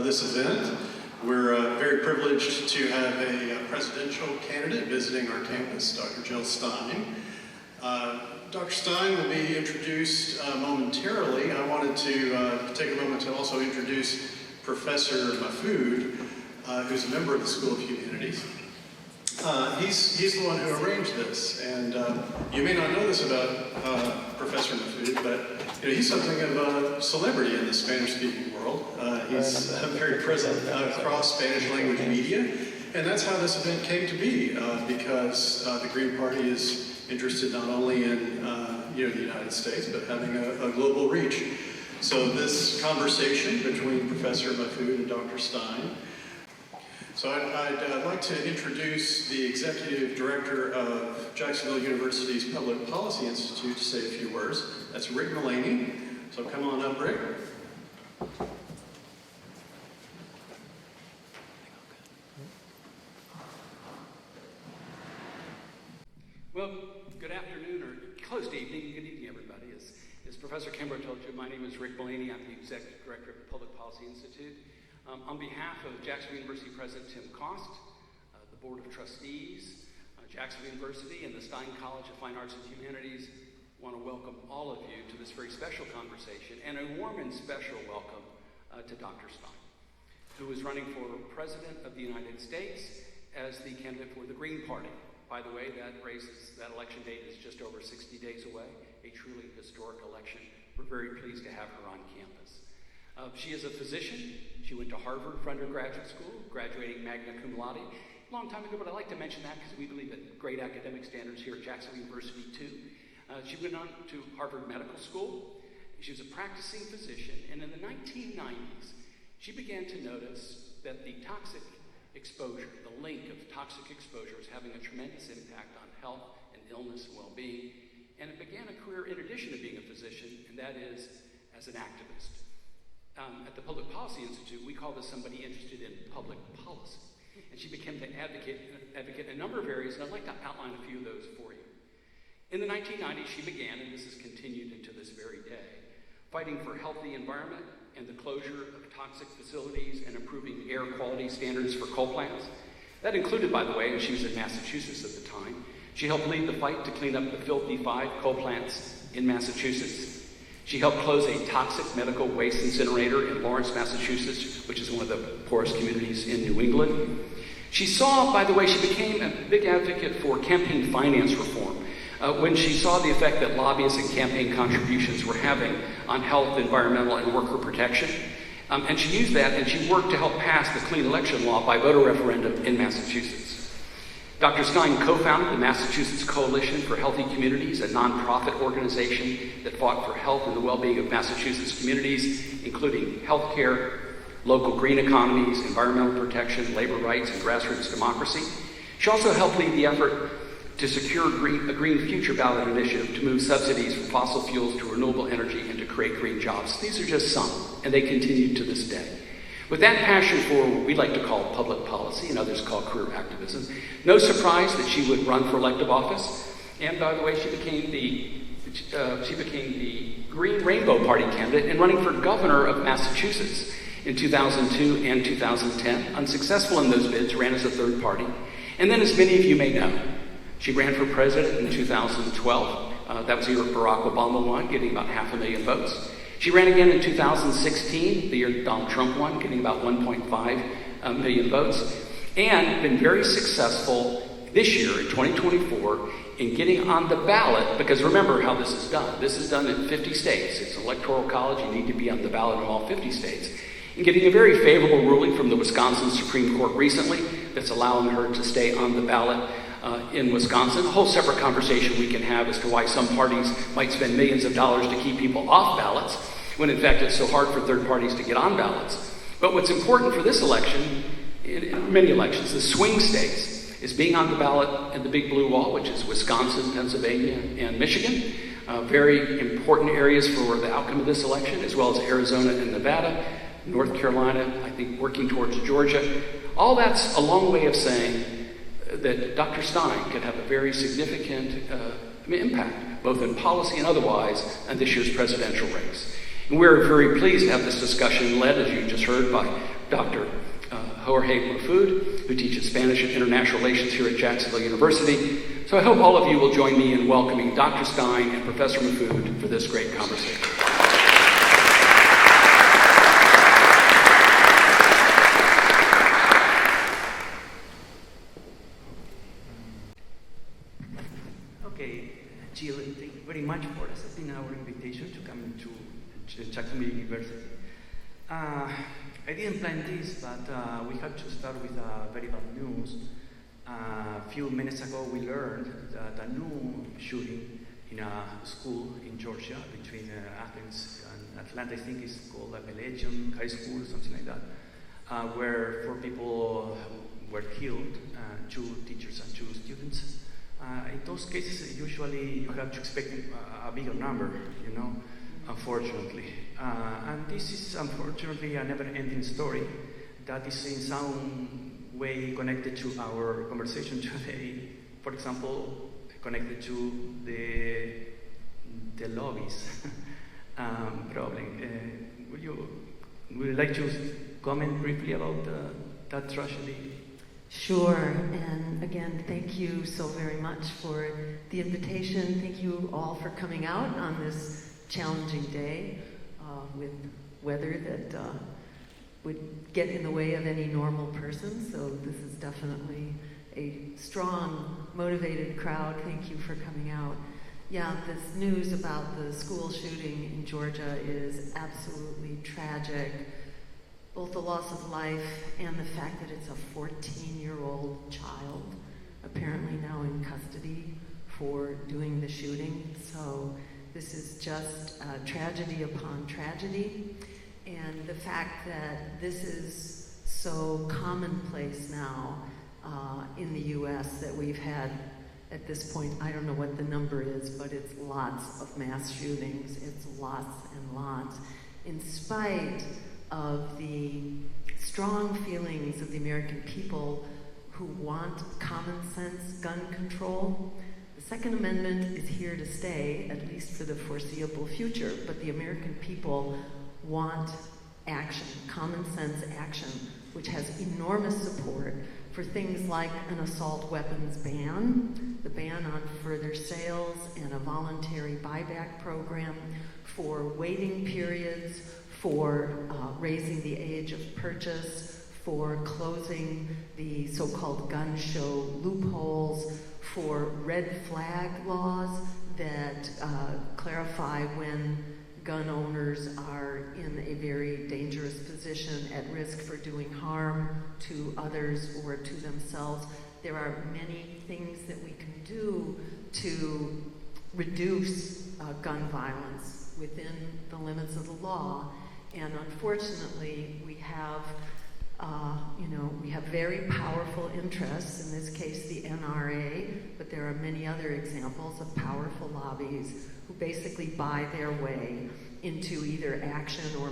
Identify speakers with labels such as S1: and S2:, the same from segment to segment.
S1: this event. We're very privileged to have a presidential candidate visiting our campus, Dr. Jill Stein. Dr. Stein will be introduced momentarily. I wanted to take a moment to also introduce Professor Majfud, who's a member of the School of Humanities. He's the one who arranged this, and you may not know this about Professor Majfud, but he's something of a celebrity in the Spanish-speaking world. He's very present across Spanish language media, and that's how this event came to be, because the Green Party is interested not only in the United States, but having a global reach. So this conversation between Professor Majfud and Dr. Stein. So I'd like to introduce the Executive Director of Jacksonville University's Public Policy Institute to say a few words. That's Rick Mullaney. So come on up, Rick.
S2: Well, good afternoon, or close to evening. Good evening, everybody. As Professor Kimbrough told you, my name is Rick Mullaney. I'm the Executive Director of the Public Policy Institute. On behalf of Jacksonville University President Tim Cost, the Board of Trustees, Jacksonville University, and the Stein College of Fine Arts and Humanities, I want to welcome all of you to this very special conversation, and a warm and special welcome to Dr. Stein, who is running for President of the United States as the candidate for the Green Party. By the way, that election date is just over 60 days away, a truly historic election. We're very pleased to have her on campus. She is a physician. She went to Harvard for undergraduate school, graduating magna cum laude a long time ago, but I like to mention that because we believe in great academic standards here at Jacksonville University too. She went on to Harvard Medical School. She was a practicing physician, and in the 1990s, she began to notice that the toxic exposure, the link of toxic exposure, was having a tremendous impact on health and illness and well-being, and it began a career in addition to being a physician, and that is as an activist. At the Public Policy Institute, we call this somebody interested in public policy. And she became an advocate in a number of areas, and I'd like to outline a few of those for you. In the 1990s, she began, and this has continued into this very day, fighting for a healthy environment and the closure of toxic facilities and improving air quality standards for coal plants. That included, by the way, and she was in Massachusetts at the time, she helped lead the fight to clean up the filthy 5 coal plants in Massachusetts. She helped close a toxic medical waste incinerator in Lawrence, Massachusetts, which is one of the poorest communities in New England. She saw, by the way, she became a big advocate for campaign finance reform when she saw the effect that lobbyists and campaign contributions were having on health, environmental, and worker protection. And she used that, and she worked to help pass the clean election law by voter referendum in Massachusetts. Dr. Stein co-founded the Massachusetts Coalition for Healthy Communities, a nonprofit organization that fought for health and the well-being of Massachusetts communities, including healthcare, local green economies, environmental protection, labor rights, and grassroots democracy. She also helped lead the effort to secure a Green Future ballot initiative to move subsidies from fossil fuels to renewable energy and to create green jobs. These are just some, and they continue to this day. With that passion for what we like to call public policy and others call career activism, no surprise that she would run for elective office. And by the way, she became the Green Rainbow Party candidate and running for governor of Massachusetts in 2002 and 2010. Unsuccessful in those bids, ran as a third party. And then, as many of you may know, she ran for president in 2012. That was the year Barack Obama won, getting about 500,000 votes. She ran again in 2016, the year Donald Trump won, getting about 1.5 million votes, and been very successful this year in 2024 in getting on the ballot, because remember how this is done. This is done in 50 states. It's an electoral college. You need to be on the ballot in all 50 states. And getting a very favorable ruling from the Wisconsin Supreme Court recently that's allowing her to stay on the ballot in Wisconsin. A whole separate conversation we can have as to why some parties might spend millions of dollars to keep people off ballots, when in fact it's so hard for third parties to get on ballots. But what's important for this election, in many elections, the swing states, is being on the ballot in the Big Blue Wall, which is Wisconsin, Pennsylvania, and Michigan. Very important areas for the outcome of this election, as well as Arizona and Nevada, North Carolina, I think working towards Georgia. All that's a long way of saying that Dr. Stein could have a very significant impact, both in policy and otherwise, on this year's presidential race. And we're very pleased to have this discussion led, as you just heard, by Dr. Jorge Majfud, who teaches Spanish and International Relations here at Jacksonville University. So I hope all of you will join me in welcoming Dr. Stein and Professor Majfud for this great conversation.
S3: Okay, Jill, thank you very much for accepting our invitation to come to Jacksonville University. I didn't plan this, but we have to start with very bad news. A few minutes ago, we learned that a new shooting in a school in Georgia between Athens and Atlanta, I think it's called Appalachian High School, something like that, where 4 people were killed, 2 teachers and 2 students. In those cases, usually you have to expect a bigger number, you know, unfortunately. And this is unfortunately a never-ending story that is in some way connected to our conversation today. For example, connected to the lobbies problem. Would you like to comment briefly about that tragedy?
S4: Sure, and again, thank you so very much for the invitation. Thank you all for coming out on this challenging day with weather that would get in the way of any normal person. So this is definitely a strong, motivated crowd. Thank you for coming out. Yeah, this news about the school shooting in Georgia is absolutely tragic. Both the loss of life and the fact that it's a 14-year-old child, apparently now in custody for doing the shooting. So this is just tragedy upon tragedy. And the fact that this is so commonplace now in the US that we've had, at this point, I don't know what the number is, but it's lots of mass shootings. It's lots and lots. In spite of the strong feelings of the American people who want common sense gun control, the Second Amendment is here to stay, at least for the foreseeable future, but the American people want action, common sense action, which has enormous support for things like an assault weapons ban, the ban on further sales, and a voluntary buyback program, for waiting periods, for raising the age of purchase, for closing the so-called gun show loopholes, for red flag laws that clarify when gun owners are in a very dangerous position at risk for doing harm to others or to themselves. There are many things that we can do to reduce gun violence within the limits of the law. And unfortunately, we have very powerful interests, in this case the NRA, but there are many other examples of powerful lobbies who basically buy their way into either action or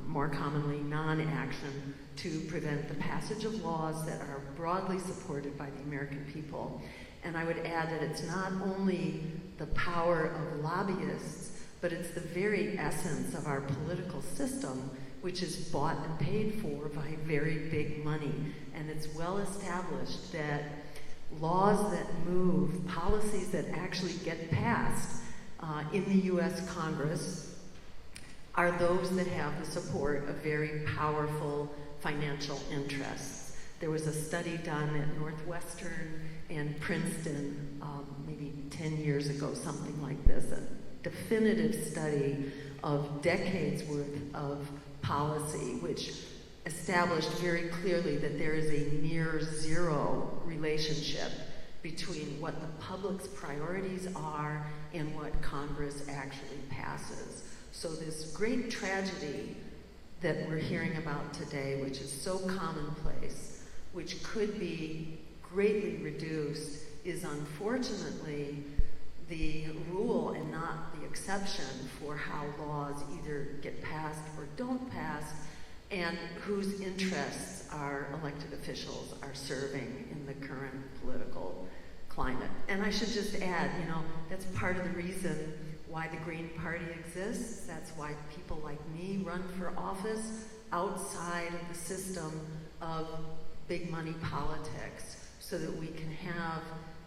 S4: more commonly non-action to prevent the passage of laws that are broadly supported by the American people. And I would add that it's not only the power of lobbyists, but it's the very essence of our political system, which is bought and paid for by very big money. And it's well established that laws that move, policies that actually get passed in the US Congress are those that have the support of very powerful financial interests. There was a study done at Northwestern and Princeton maybe 10 years ago, something like this, a definitive study of decades worth of policy, which established very clearly that there is a near zero relationship between what the public's priorities are and what Congress actually passes. So this great tragedy that we're hearing about today, which is so commonplace, which could be greatly reduced, is unfortunately the rule and not the exception for how laws either get passed or don't pass, and whose interests our elected officials are serving in the current political climate. And I should just add, that's part of the reason why the Green Party exists. That's why people like me run for office. outside of the system of big money politics so that we can have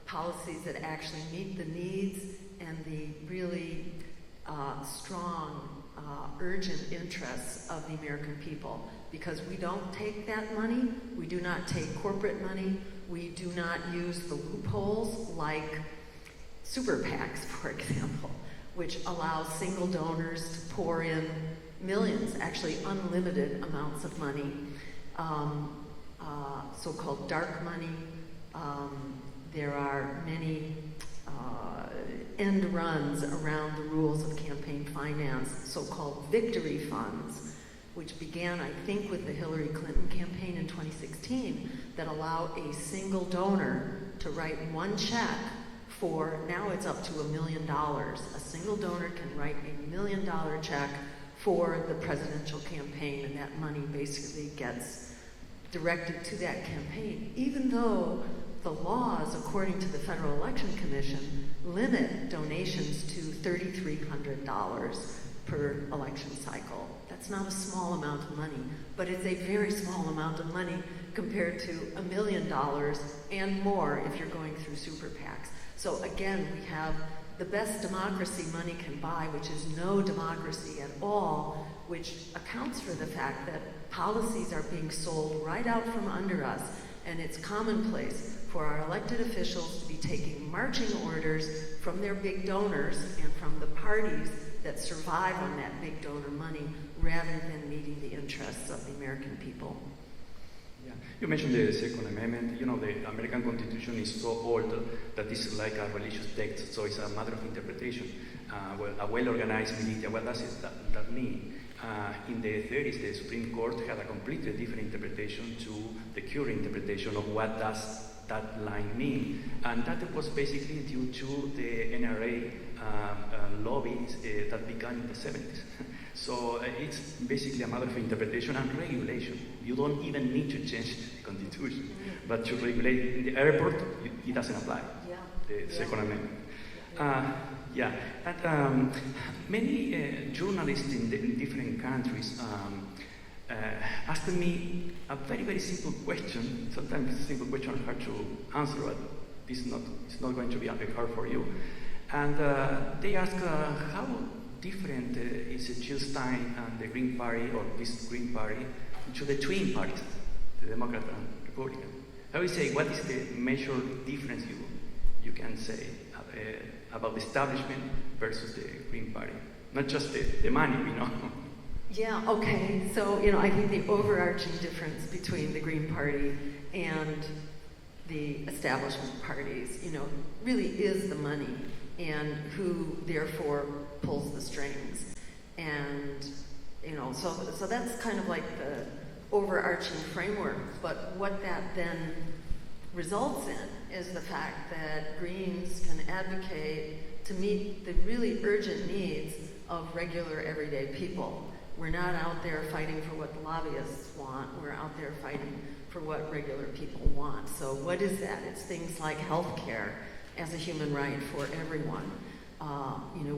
S4: policies that actually meet the needs and the really strong, urgent interests of the American people. Because we don't take that money, we do not take corporate money, we do not use the loopholes like super PACs, for example, which allows single donors to pour in millions, actually unlimited amounts of money, so-called dark money. There are many end runs around the rules of campaign finance, so-called victory funds, which began, I think, with the Hillary Clinton campaign in 2016, that allow a single donor to write one check for, now it's up to $1 million. A single donor can write $1 million check for the presidential campaign, and that money basically gets directed to that campaign, even though the laws, according to the Federal Election Commission, limit donations to $3,300 per election cycle. That's not a small amount of money, but it's a very small amount of money compared to $1 million and more if you're going through super PACs. So again, we have the best democracy money can buy, which is no democracy at all, which accounts for the fact that policies are being sold right out from under us, and it's commonplace for our elected officials to be taking marching orders from their big donors and from the parties that survive on that big donor money rather than meeting the interests of the American people.
S3: Yeah. You mentioned the Second Amendment. You know, the American Constitution is so old that it's like a religious text, so it's a matter of interpretation. A well-organized militia, what does that mean? In the 30s, the Supreme Court had a completely different interpretation to the current interpretation of what does that line mean. And that was basically due to the NRA lobbies that began in the 70s. So it's basically a matter of interpretation and regulation. You don't even need to change the Constitution. But to regulate in the airport, it doesn't apply, the Second Amendment. And many journalists in different countries asked me a very, very simple question. Sometimes simple questions are hard to answer, but it's not going to be hard for you. And they ask how different is Jill Stein and the Green Party, or this Green Party, to the twin parties, the Democrat and Republican. I would say, what is the major difference you can say about the establishment versus the Green Party? Not just the money, you know.
S4: Yeah, okay. So, I think the overarching difference between the Green Party and the establishment parties, really is the money and who therefore pulls the strings. And, so that's kind of like the overarching framework. But what that then results in is the fact that Greens can advocate to meet the really urgent needs of regular everyday people. We're not out there fighting for what the lobbyists want. We're out there fighting for what regular people want. So what is that? It's things like health care as a human right for everyone.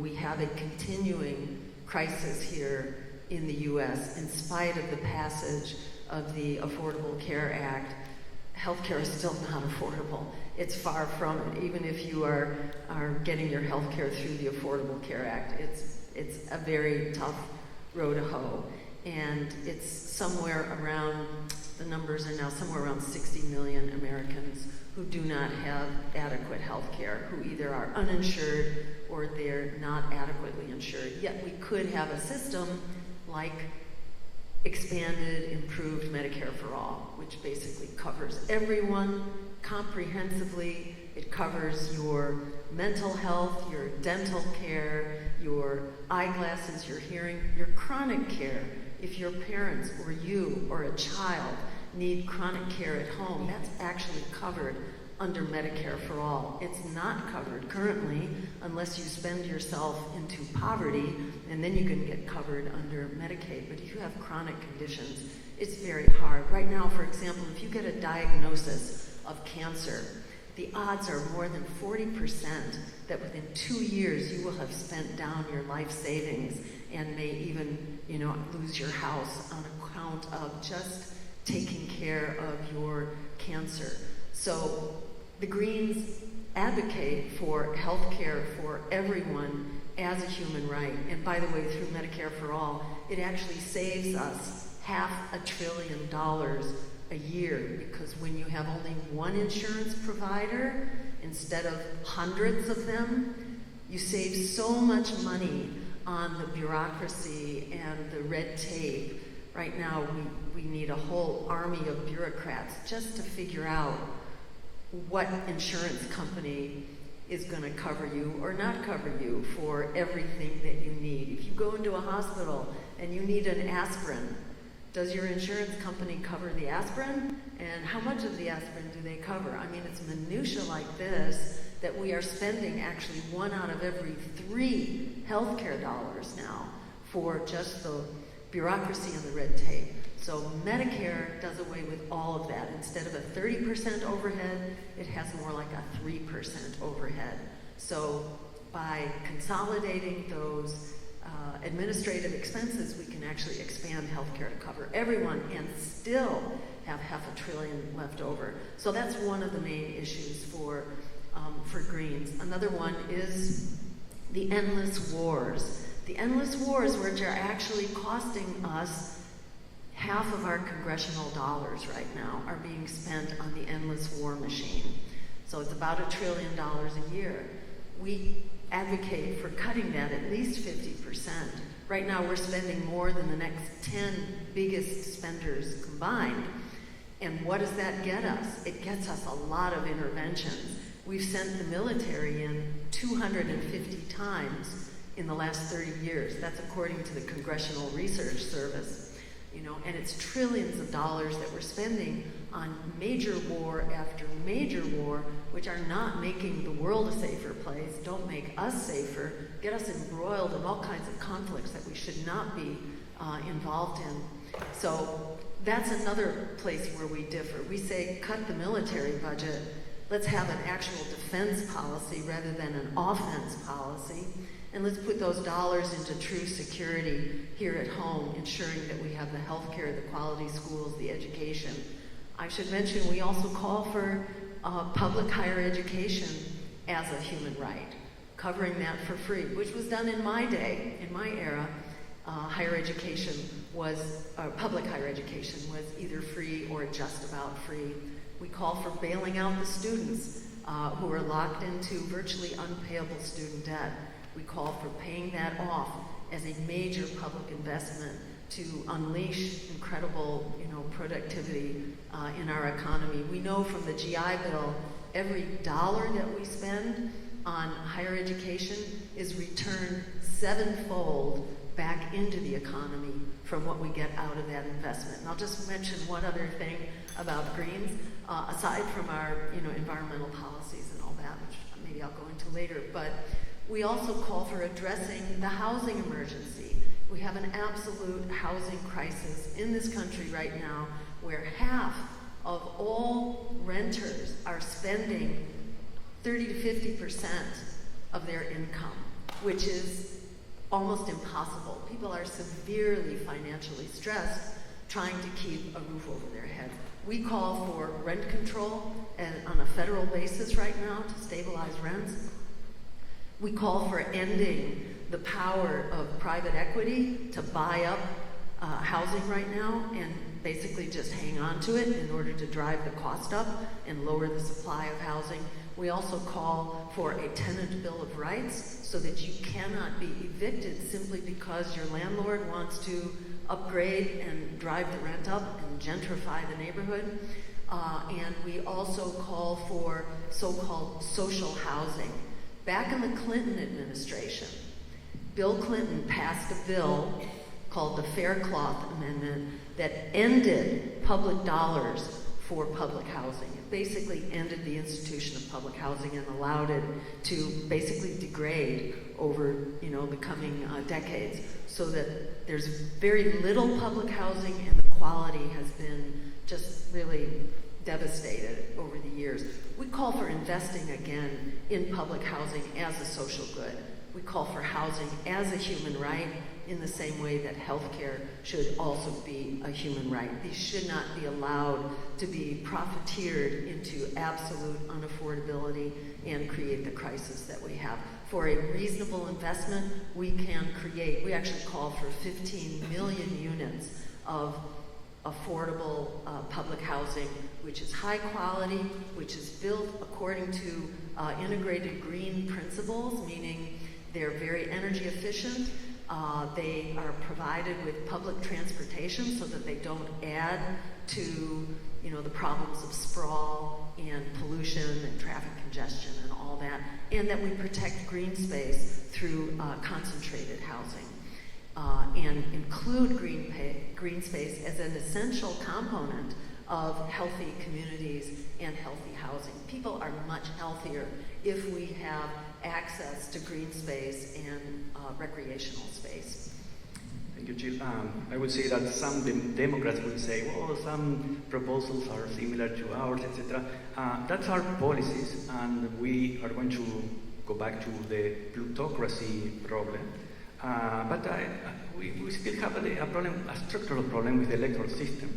S4: We have a continuing crisis here in the U.S. in spite of the passage of the Affordable Care Act. Healthcare is still not affordable. It's far from it. Even if you are getting your healthcare through the Affordable Care Act, it's a very tough row to hoe. And it's somewhere around, the numbers are now somewhere around 60 million Americans who do not have adequate health care, who either are uninsured or they're not adequately insured. Yet we could have a system like expanded, improved Medicare for All, which basically covers everyone comprehensively. It covers your mental health, your dental care, your eyeglasses, your hearing, your chronic care. If your parents or you or a child need chronic care at home, that's actually covered under Medicare for All. It's not covered currently unless you spend yourself into poverty, and then you can get covered under Medicaid. But if you have chronic conditions, it's very hard. Right now, for example, if you get a diagnosis of cancer, the odds are more than 40% that within 2 years you will have spent down your life savings and may even, lose your house on account amount of just taking care of your cancer. So the Greens advocate for health care for everyone as a human right. And by the way, through Medicare for All, it actually saves us $500 billion a year, because when you have only one insurance provider instead of hundreds of them, you save so much money on the bureaucracy and the red tape. Right now, we need a whole army of bureaucrats just to figure out what insurance company is going to cover you or not cover you for everything that you need. If you go into a hospital and you need an aspirin, does your insurance company cover the aspirin? And how much of the aspirin do they cover? I mean, it's minutia like this that we are spending actually 1 out of every 3 healthcare dollars now for just the bureaucracy and the red tape. So Medicare does away with all of that. Instead of a 30% overhead, it has more like a 3% overhead. So by consolidating those administrative expenses, we can actually expand healthcare to cover everyone and still have $500 billion left over. So that's one of the main issues for Greens. Another one is the endless wars. The endless wars, which are actually costing us half of our congressional dollars right now, are being spent on the endless war machine. So it's about $1 trillion a year. We advocate for cutting that at least 50%. Right now we're spending more than the next 10 biggest spenders combined. And what does that get us? It gets us a lot of interventions. We've sent the military in 250 times in the last 30 years. That's according to the Congressional Research Service. And it's trillions of dollars that we're spending on major war after major war, which are not making the world a safer place, don't make us safer, get us embroiled in all kinds of conflicts that we should not be involved in. So that's another place where we differ. We say, cut the military budget. Let's have an actual defense policy rather than an offense policy. And let's put those dollars into true security here at home, ensuring that we have the health care, the quality schools, the education. I should mention we also call for public higher education as a human right, covering that for free, which was done in my day, in my era. Higher education was, public higher education was either free or just about free. We call for bailing out the students who are locked into virtually unpayable student debt. We call for paying that off as a major public investment to unleash incredible, productivity in our economy. We know from the GI Bill, every dollar that we spend on higher education is returned 7-fold back into the economy from what we get out of that investment. And I'll just mention one other thing about Greens, aside from our, environmental policies and all that, which maybe I'll go into later, but we also call for addressing the housing emergency. We have an absolute housing crisis in this country right now where half of all renters are spending 30 to 50% of their income, which is almost impossible. People are severely financially stressed trying to keep a roof over their head. We call for rent control on a federal basis right now to stabilize rents. We call for ending the power of private equity to buy up housing right now and basically just hang on to it in order to drive the cost up and lower the supply of housing. We also call for a tenant bill of rights so that you cannot be evicted simply because your landlord wants to upgrade and drive the rent up and gentrify the neighborhood. And we also call for so-called social housing. Back in the Clinton administration, Bill Clinton passed a bill called the Faircloth Amendment that ended public dollars for public housing. It basically ended the institution of public housing and allowed it to basically degrade over, the coming decades, so that there's very little public housing and the quality has been just really devastated over the years. We call for investing again in public housing as a social good. We call for housing as a human right in the same way that healthcare should also be a human right. These should not be allowed to be profiteered into absolute unaffordability and create the crisis that we have. For a reasonable investment, we actually call for 15 million units of affordable public housing, which is high quality, which is built according to integrated green principles, meaning they're very energy efficient. They are provided with public transportation so that they don't add to the problems of sprawl and pollution and traffic congestion and all that, and that we protect green space through concentrated housing. And include green space as an essential component of healthy communities and healthy housing. People are much healthier if we have access to green space and recreational space.
S3: Thank you, Jill. I would say that some Democrats will say, well, some proposals are similar to ours, etc. That's our policies, and we are going to go back to the plutocracy problem. But we still have a structural problem with the electoral system.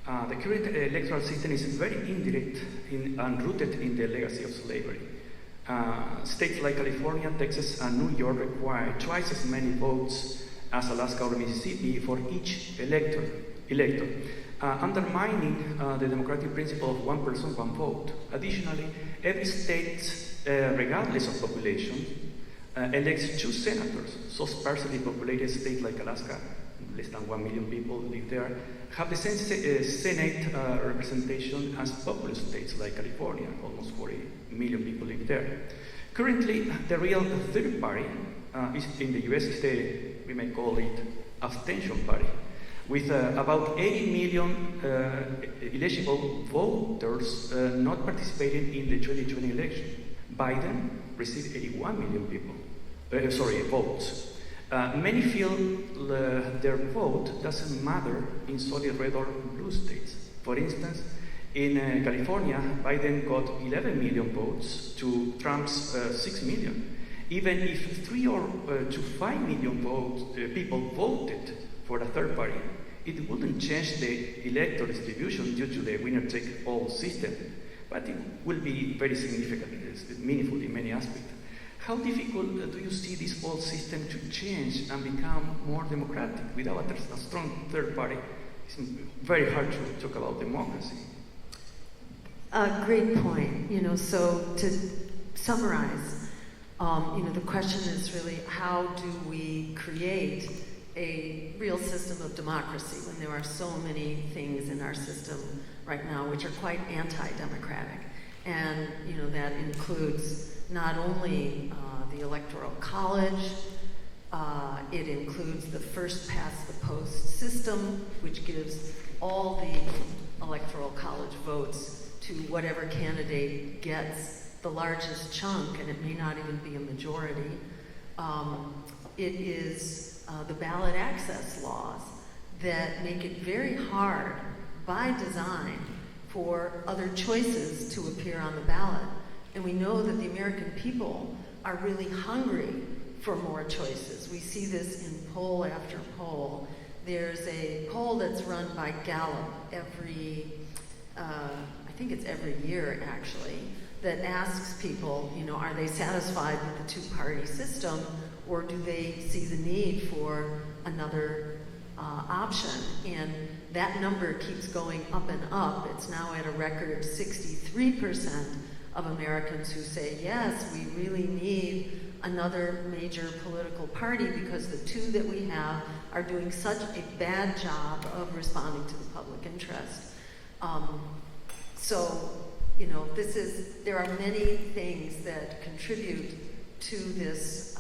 S3: The current electoral system is very indirect and rooted in the legacy of slavery. States like California, Texas, and New York require twice as many votes as Alaska or Mississippi for each elector, undermining the democratic principle of one person, one vote. Additionally, every state, regardless of population, elects 2 senators. So sparsely populated states like Alaska, less than 1 million people live there, have the same Senate representation as populous states like California, almost 40 million people live there. Currently, the real third party is in the US is we may call it abstention party, with about 80 million eligible voters not participating in the 2020 election. Biden received 81 million votes. Many feel their vote doesn't matter in solid red or blue states. For instance, in California, Biden got 11 million votes to Trump's 6 million. Even if 3 to 5 million people voted for the third party, it wouldn't change the electoral distribution due to the winner-take-all system, but it will be very significant, meaningful in many aspects. How difficult do you see this whole system to change and become more democratic without a strong third party? It's very hard to talk about democracy.
S4: Great point. So to summarize, the question is really how do we create a real system of democracy when there are so many things in our system right now which are quite anti-democratic. And, that includes not only the Electoral College, it includes the first-past-the-post system, which gives all the Electoral College votes to whatever candidate gets the largest chunk, and it may not even be a majority. It is the ballot access laws that make it very hard by design for other choices to appear on the ballot. And we know that the American people are really hungry for more choices. We see this in poll after poll. There's a poll that's run by Gallup I think it's every year actually, that asks people, are they satisfied with the two-party system, or do they see the need for another option? And that number keeps going up and up. It's now at a record 63% of Americans who say, yes, we really need another major political party because the two that we have are doing such a bad job of responding to the public interest. There are many things that contribute to this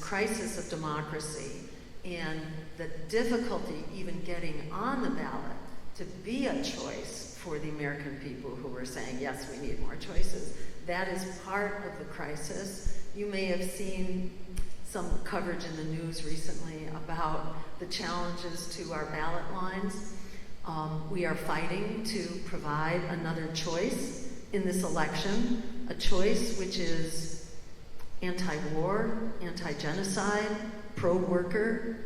S4: crisis of democracy, and the difficulty even getting on the ballot to be a choice for the American people who are saying, yes, we need more choices. That is part of the crisis. You may have seen some coverage in the news recently about the challenges to our ballot lines. We are fighting to provide another choice in this election, a choice which is anti-war, anti-genocide, pro-worker,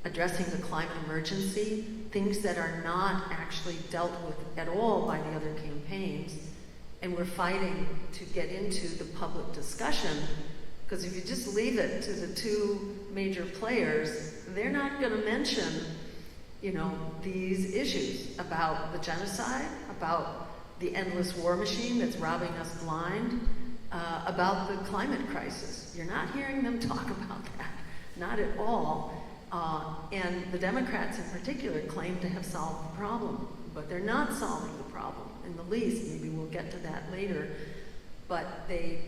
S4: addressing the climate emergency, things that are not actually dealt with at all by the other campaigns. And we're fighting to get into the public discussion, because if you just leave it to the two major players, they're not going to mention, these issues about the genocide, about the endless war machine that's robbing us blind, about the climate crisis. You're not hearing them talk about that, not at all. And the Democrats in particular claim to have solved the problem, but they're not solving the problem in the least. Maybe we'll get to that later. But they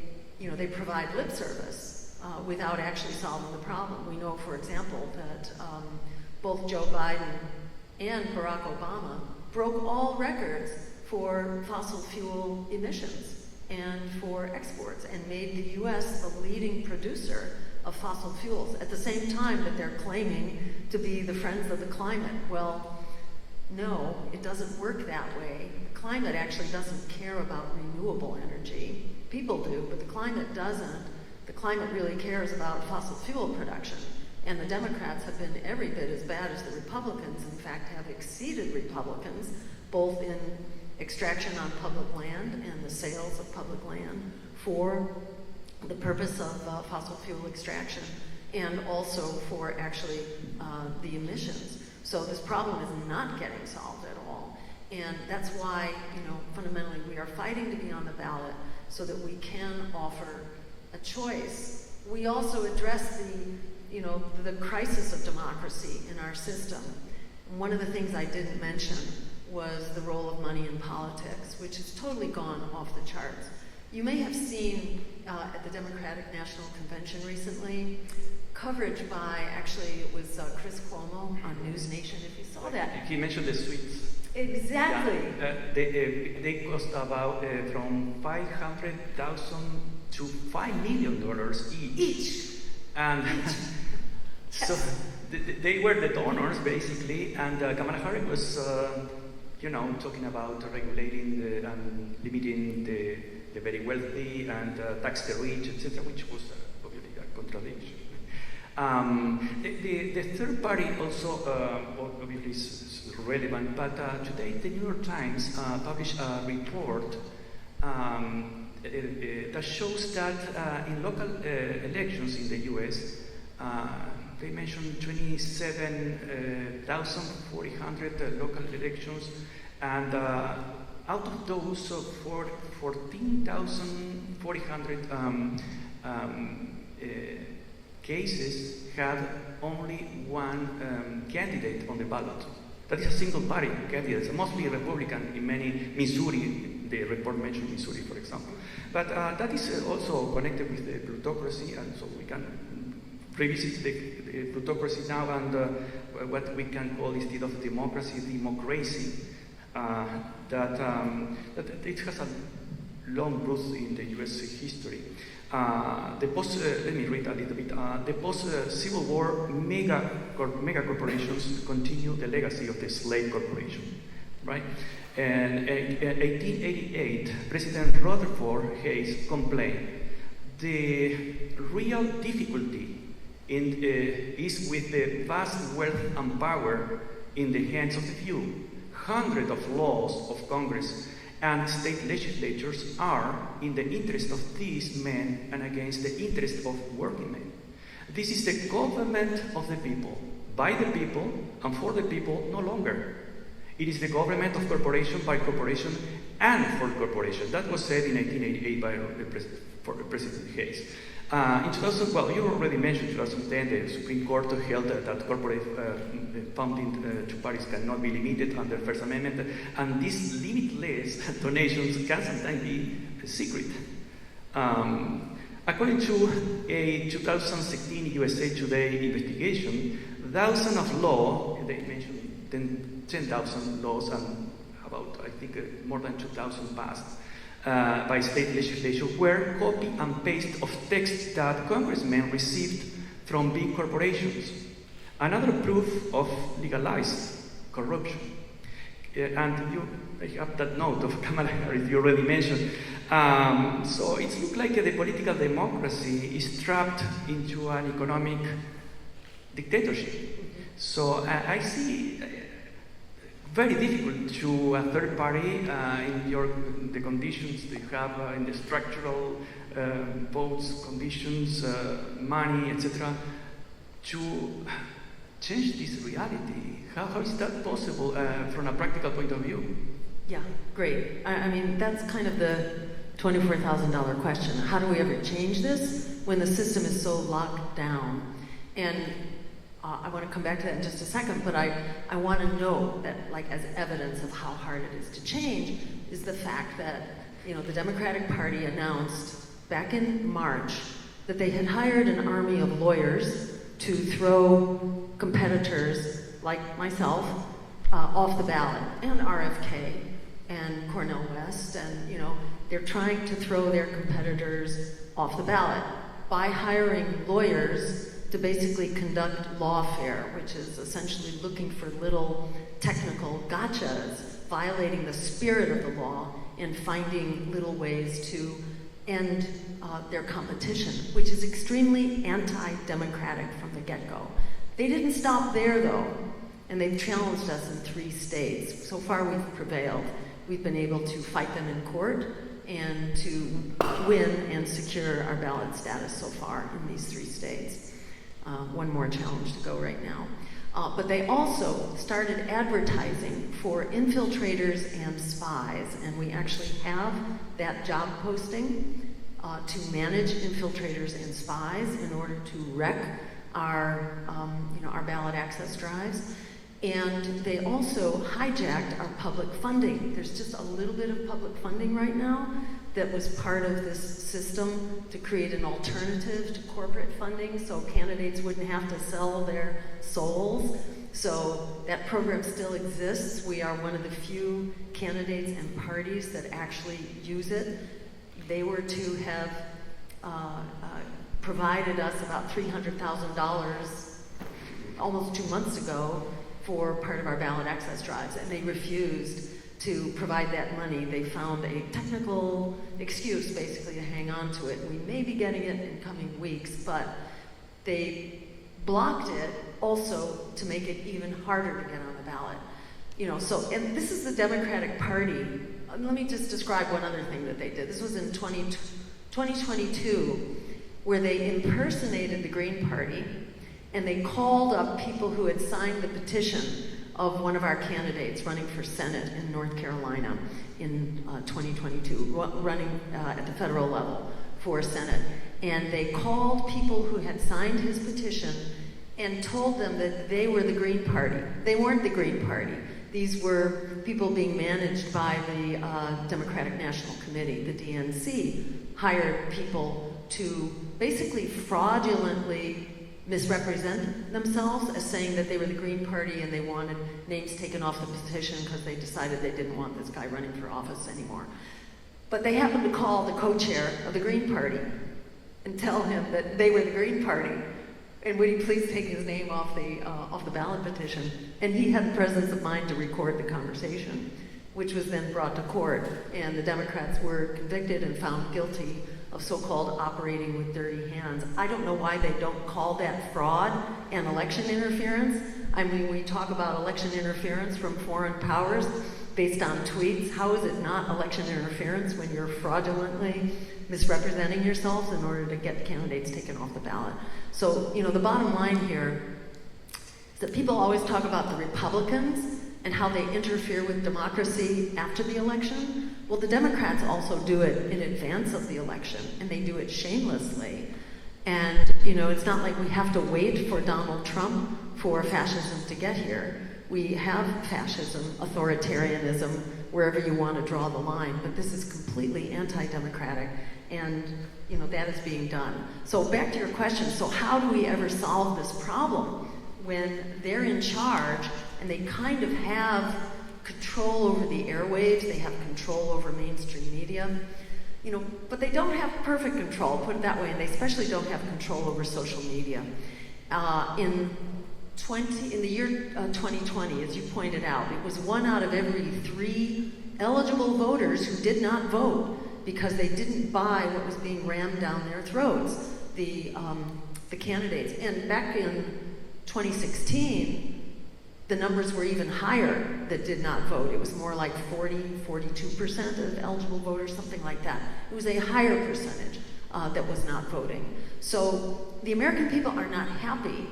S4: provide lip service without actually solving the problem. We know, for example, that both Joe Biden and Barack Obama broke all records for fossil fuel emissions and for exports, and made the U.S. the leading producer of fossil fuels at the same time that they're claiming to be the friends of the climate. Well, no, it doesn't work that way. The climate actually doesn't care about renewable energy. People do, but the climate doesn't. The climate really cares about fossil fuel production. And the Democrats have been every bit as bad as the Republicans, in fact, have exceeded Republicans, both in extraction on public land and the sales of public land for the purpose of fossil fuel extraction, and also for actually the emissions. So this problem is not getting solved at all. And that's why, fundamentally we are fighting to be on the ballot so that we can offer a choice. We also address the crisis of democracy in our system. One of the things I didn't mention was the role of money in politics, which has totally gone off the charts. You may have seen at the Democratic National Convention recently, coverage by, actually it was Chris Cuomo on News Nation, if you saw that.
S3: He mentioned the suites.
S4: Exactly.
S3: Yeah. They cost about from $500,000 to $5 million each. And so they were the donors, basically, and Kamala Harris was, talking about regulating and limiting the very wealthy and tax the rich, etc., which was obviously a contradiction. The third party also obviously is relevant, but today the New York Times published a report that shows that in local elections in the U.S., they mentioned 27,400 local elections, and out of those, 14,400 cases had only one candidate on the ballot. That is a single party candidate, mostly Republican in many, Missouri, the report mentioned Missouri, for example. But that is also connected with the plutocracy, and so we can revisit the plutocracy now and what we can call, instead of democracy, that it has a long roots in the U.S. history. Let me read a little bit. The post-Civil War mega corporations continue the legacy of the slave corporation, right? And in 1888, President Rutherford Hayes complained, the real difficulty is with the vast wealth and power in the hands of the few. Hundreds of laws of Congress and state legislatures are in the interest of these men and against the interest of working men. This is the government of the people, by the people, and for the people no longer. It is the government of corporation, by corporation, and for corporation. That was said in 1888 by President Hayes. In 2000, well, you already mentioned 2010, the Supreme Court held that corporate funding to parties cannot be limited under the First Amendment, and these limitless donations can sometimes be secret. According to a 2016 USA Today investigation, thousands of laws, they mentioned 10,000 laws, and about, I think, more than 2,000 passed by state legislation, were copy and paste of text that congressmen received from big corporations. Another proof of legalized corruption. And you have that note of Kamala Harris you already mentioned. So it looks like the political democracy is trapped into an economic dictatorship. So I see very difficult to a third party in the conditions that you have in the structural votes, conditions, money, etc., to change this reality. How is that possible from a practical point of view?
S4: Yeah, great. I mean, that's kind of the $24,000 question. How do we ever change this when the system is so locked down? And I want to come back to that in just a second, but I want to note that, like, as evidence of how hard it is to change, is the fact that, you know, the Democratic Party announced back in March that they had hired an army of lawyers to throw competitors like myself off the ballot, and RFK and Cornel West, and, you know, they're trying to throw their competitors off the ballot by hiring lawyers to basically conduct lawfare, which is essentially looking for little technical gotchas, violating the spirit of the law and finding little ways to end their competition, which is extremely anti-democratic from the get-go. They didn't stop there, though, and they've challenged us in 3 states. So far, we've prevailed. We've been able to fight them in court and to win and secure our ballot status so far in these 3 states. One more challenge to go right now. But they also started advertising for infiltrators and spies, and we actually have that job posting to manage infiltrators and spies in order to wreck our ballot access drives. And they also hijacked our public funding. There's just a little bit of public funding right now that was part of this system to create an alternative to corporate funding so candidates wouldn't have to sell their souls. So that program still exists. We are one of the few candidates and parties that actually use it. They were to have provided us about $300,000 almost 2 months ago for part of our ballot access drives, and they refused to provide that money. They found a technical excuse, basically, to hang on to it. We may be getting it in coming weeks, but they blocked it also to make it even harder to get on the ballot. You know, so, and this is the Democratic Party. Let me just describe one other thing that they did. This was in 2022, where they impersonated the Green Party, and they called up people who had signed the petition of one of our candidates running for Senate in North Carolina in 2022, running at the federal level for Senate. And they called people who had signed his petition and told them that they were the Green Party. They weren't the Green Party. These were people being managed by the Democratic National Committee, the DNC, hired people to basically fraudulently misrepresent themselves as saying that they were the Green Party and they wanted names taken off the petition because they decided they didn't want this guy running for office anymore. But they happened to call the co-chair of the Green Party and tell him that they were the Green Party and would he please take his name off the ballot petition. And he had the presence of mind to record the conversation, which was then brought to court, and the Democrats were convicted and found guilty of so-called operating with dirty hands. I don't know why they don't call that fraud and election interference. I mean, we talk about election interference from foreign powers based on tweets. How is it not election interference when you're fraudulently misrepresenting yourselves in order to get candidates taken off the ballot? So, you know, the bottom line here is that people always talk about the Republicans and how they interfere with democracy after the election. Well, the Democrats also do it in advance of the election, and they do it shamelessly. And, you know, it's not like we have to wait for Donald Trump for fascism to get here. We have fascism, authoritarianism, wherever you want to draw the line, but this is completely anti-democratic, and, you know, that is being done. So back to your question, so how do we ever solve this problem when they're in charge and they kind of have control over the airwaves, they have control over mainstream media, you know, but they don't have perfect control, put it that way, and they especially don't have control over social media. In the year 2020, as you pointed out, it was 1 out of every 3 eligible voters who did not vote because they didn't buy what was being rammed down their throats, the candidates. And back in 2016, the numbers were even higher that did not vote. It was more like 42% of eligible voters, something like that. It was a higher percentage that was not voting. So the American people are not happy,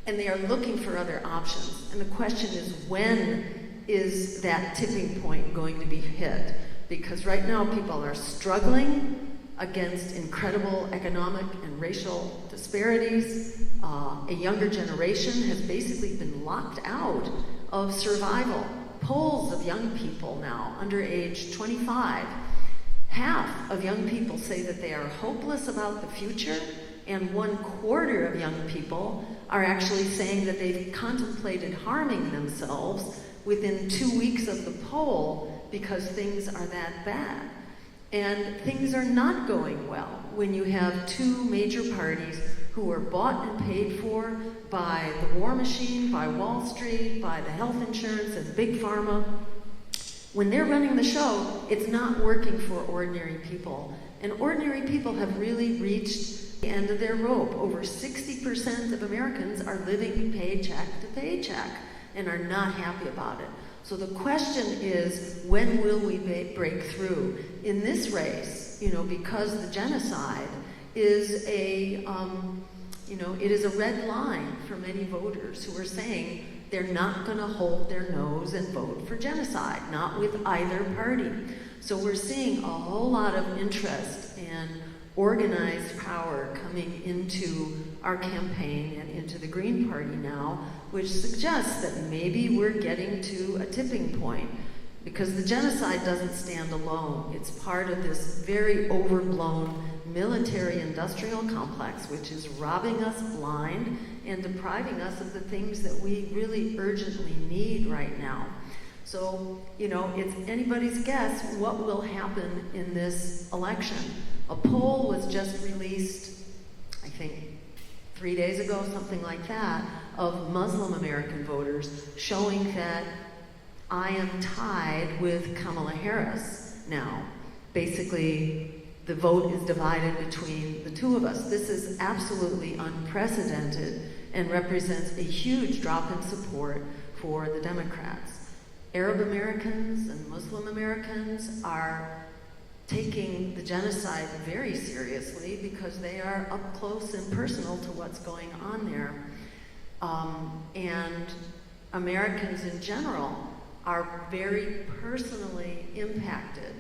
S4: and they are looking for other options. And the question is, when is that tipping point going to be hit? Because right now people are struggling against incredible economic and racial disparities. A younger generation has basically been locked out of survival. Polls of young people now, under age 25, half of young people say that they are hopeless about the future, and 1/4 of young people are actually saying that they've contemplated harming themselves within 2 weeks of the poll because things are that bad. And things are not going well when you have two major parties who are bought and paid for by the war machine, by Wall Street, by the health insurance and big pharma. When they're running the show, it's not working for ordinary people. And ordinary people have really reached the end of their rope. Over 60% of Americans are living paycheck to paycheck and are not happy about it. So the question is, when will we break through? In this race, because the genocide is it is a red line for many voters who are saying they're not going to hold their nose and vote for genocide, not with either party. So we're seeing a whole lot of interest and organized power coming into our campaign and into the Green Party now, which suggests that maybe we're getting to a tipping point, because the genocide doesn't stand alone. It's part of this very overblown military-industrial complex, which is robbing us blind and depriving us of the things that we really urgently need right now. So, it's anybody's guess what will happen in this election. A poll was just released, I think, 3 days ago, something like that, of Muslim American voters showing that I am tied with Kamala Harris now. Basically, the vote is divided between the two of us. This is absolutely unprecedented and represents a huge drop in support for the Democrats. Arab Americans and Muslim Americans are taking the genocide very seriously because they are up close and personal to what's going on there. And Americans in general are very personally impacted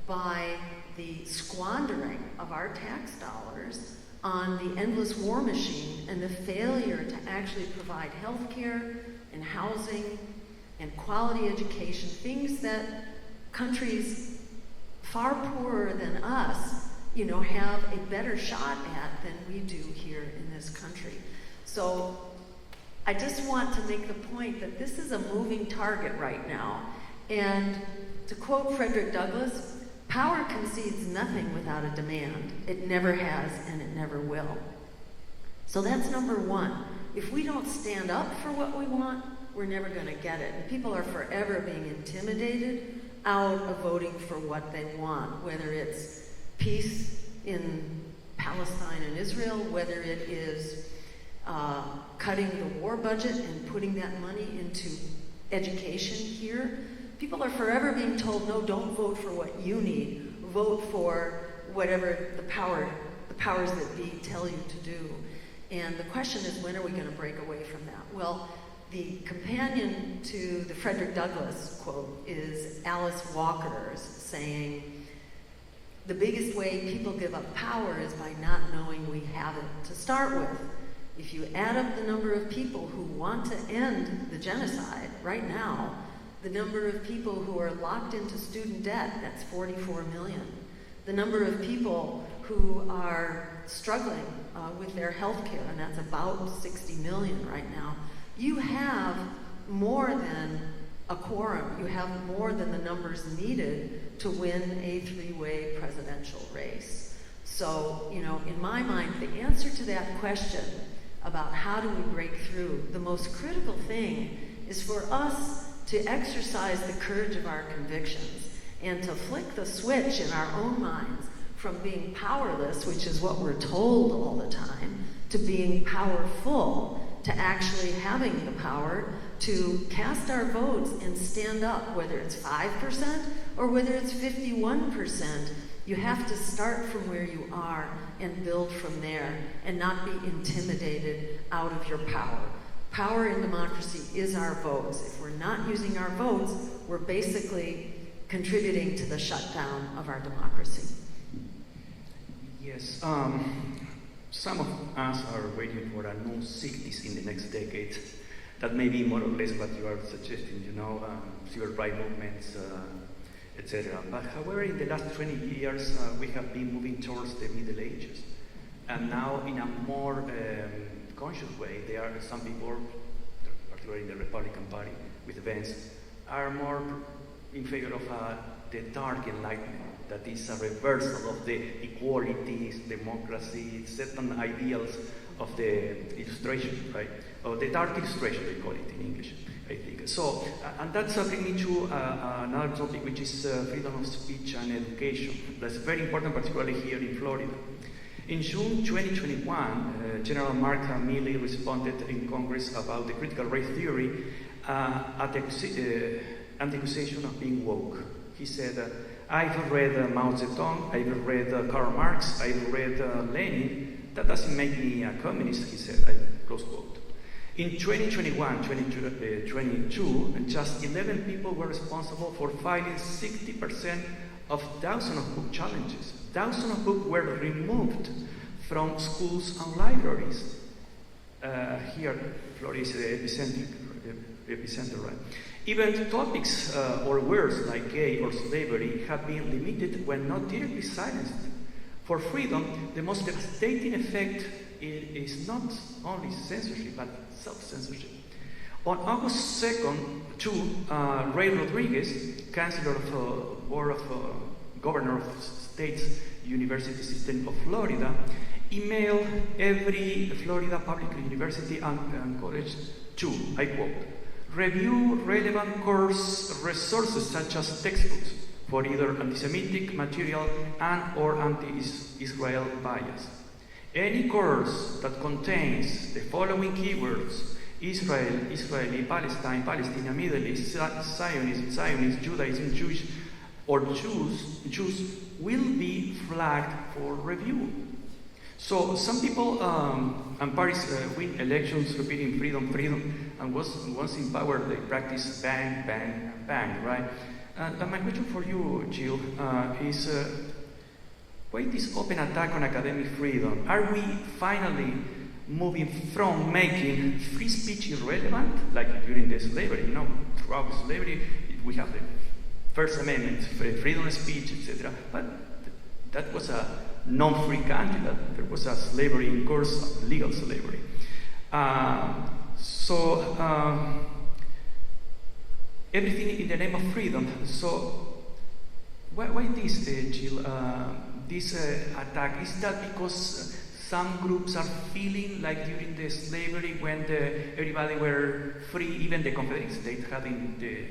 S4: by the squandering of our tax dollars on the endless war machine and the failure to actually provide health care and housing and quality education, things that countries far poorer than us, have a better shot at than we do here in this country. So I just want to make the point that this is a moving target right now. And to quote Frederick Douglass, power concedes nothing without a demand. It never has and it never will. So that's number one. If we don't stand up for what we want, we're never going to get it. And people are forever being intimidated out of voting for what they want, whether it's peace in Palestine and Israel, whether it is cutting the war budget and putting that money into education here. People are forever being told, no, don't vote for what you need. Vote for whatever the powers that be tell you to do. And the question is, when are we going to break away from that? Well, the companion to the Frederick Douglass quote is Alice Walker's saying, the biggest way people give up power is by not knowing we have it to start with. If you add up the number of people who want to end the genocide right now, the number of people who are locked into student debt, that's 44 million. The number of people who are struggling with their health care, and that's about 60 million right now. You have more than a quorum. You have more than the numbers needed to win a three-way presidential race. So, in my mind, the answer to that question about how do we break through, the most critical thing is for us to exercise the courage of our convictions and to flick the switch in our own minds from being powerless, which is what we're told all the time, to being powerful to actually having the power to cast our votes and stand up, whether it's 5% or whether it's 51%. You have to start from where you are and build from there and not be intimidated out of your power. Power in democracy is our votes. If we're not using our votes, we're basically contributing to the shutdown of our democracy.
S3: Yes, some of us are waiting for a new 60s in the next decade. That may be more or less what you are suggesting, civil rights movements, etc. But however, in the last 20 years, we have been moving towards the Middle Ages. And now, in a more conscious way, there are some people, particularly in the Republican Party, with Vance, are more in favor of the dark enlightenment. That is a reversal of the equalities, democracy, certain ideals of the illustration, right? Or the dark illustration, they call it in English, I think. So, and that's brings me to another topic, which is freedom of speech and education. That's very important, particularly here in Florida. In June 2021, General Mark Milley responded in Congress about the critical race theory and the accusation of being woke. He said, I've read Mao Zedong, I've read Karl Marx, I've read Lenin. That doesn't make me a communist, he said, close quote. In 2021-2022, just 11 people were responsible for filing 60% of thousands of book challenges. Thousands of books were removed from schools and libraries. Here, Florida is the epicenter, right? Even topics or words like gay or slavery have been limited when not directly silenced. For freedom, the most devastating effect is not only censorship, but self-censorship. On August 2nd, Ray Rodriguez, Chancellor of Board of Governor of State's University System of Florida, emailed every Florida public university and college to, I quote, review relevant course resources such as textbooks for either anti-Semitic material and or anti-Israel bias. Any course that contains the following keywords: Israel, Israeli, Palestine, Palestine, Middle East, Zionism, Judaism, Jewish, or Jews will be flagged for review. So some people and parties win elections repeating freedom, and once in power they practice bang, bang, bang, right? And my question for you, Jill, is why this open attack on academic freedom? Are we finally moving from making free speech irrelevant, like during the slavery? Throughout slavery we have the First Amendment, freedom of speech, etc. But that was a non-free country, that there was a slavery in course, legal slavery. Everything in the name of freedom. So why this, Jill? This attack, is that because some groups are feeling like during the slavery when everybody were free, even the Confederate States having the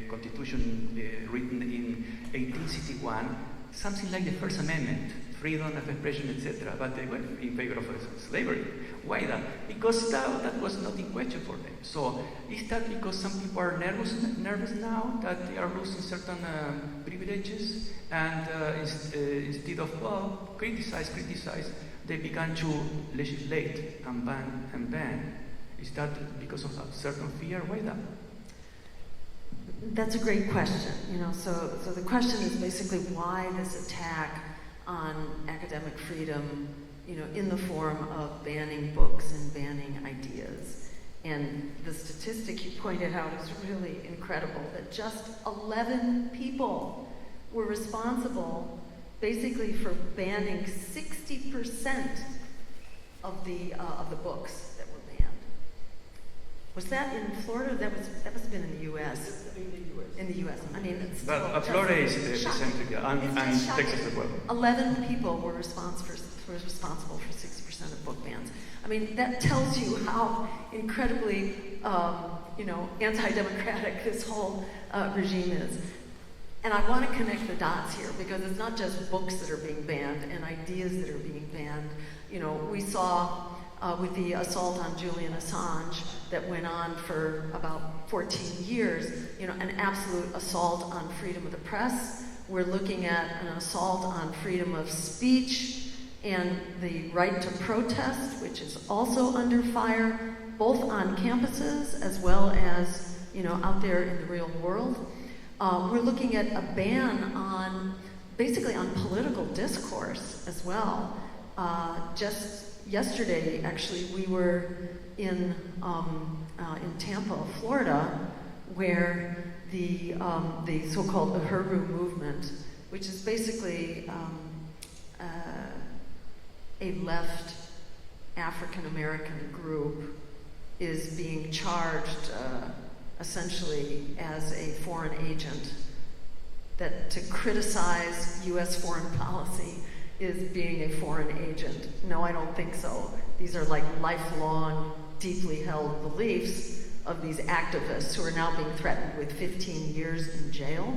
S3: Constitution written in 1861, something like the First Amendment, freedom of expression, etc., but they were in favor of slavery. Why that? Because that was not in question for them. So is that because some people are nervous now that they are losing certain privileges, and instead of criticize, they began to legislate and ban? Is that because of a certain fear? Why that?
S4: That's a great question. So the question is basically why this attack on academic freedom, in the form of banning books and banning ideas. And the statistic you pointed out is really incredible, that just 11 people were responsible basically for banning 60% of the books that were banned. Was that in Florida? That must have been in the U.S. In the U.S. I mean, it's still
S3: but Florida is the center, and Texas as well.
S4: 11 people were responsible for 60% of book bans. I mean, that tells you how incredibly, anti-democratic this whole regime is. And I want to connect the dots here, because it's not just books that are being banned and ideas that are being banned. We saw with the assault on Julian Assange that went on for about 14 years, an absolute assault on freedom of the press. We're looking at an assault on freedom of speech and the right to protest, which is also under fire, both on campuses as well as, out there in the real world. We're looking at a ban basically on political discourse as well. Just yesterday, actually, we were in Tampa, Florida, where the so-called Uhuru movement, which is basically a left African-American group, is being charged essentially as a foreign agent, that to criticize U.S. foreign policy is being a foreign agent. No, I don't think so. These are like lifelong, deeply held beliefs of these activists who are now being threatened with 15 years in jail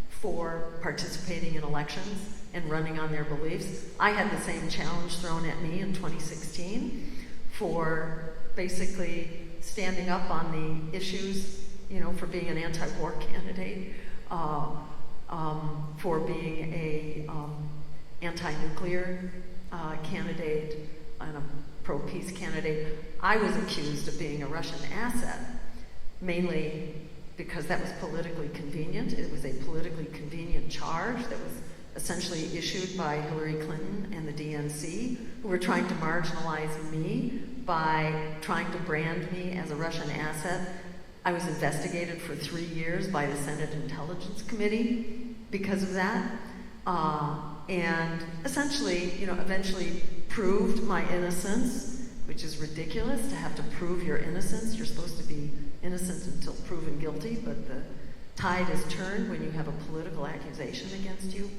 S4: for participating in elections and running on their beliefs. I had the same challenge thrown at me in 2016 for basically standing up on the issues, for being an anti-war candidate, for being a anti-nuclear candidate and a pro-peace candidate. I was accused of being a Russian asset, mainly because that was politically convenient. It was a politically convenient charge that was essentially issued by Hillary Clinton and the DNC, who were trying to marginalize me by trying to brand me as a Russian asset. I was investigated for 3 years by the Senate Intelligence Committee because of that. And essentially, eventually proved my innocence, which is ridiculous to have to prove your innocence. You're supposed to be innocent until proven guilty, but the tide is turned when you have a political accusation against you.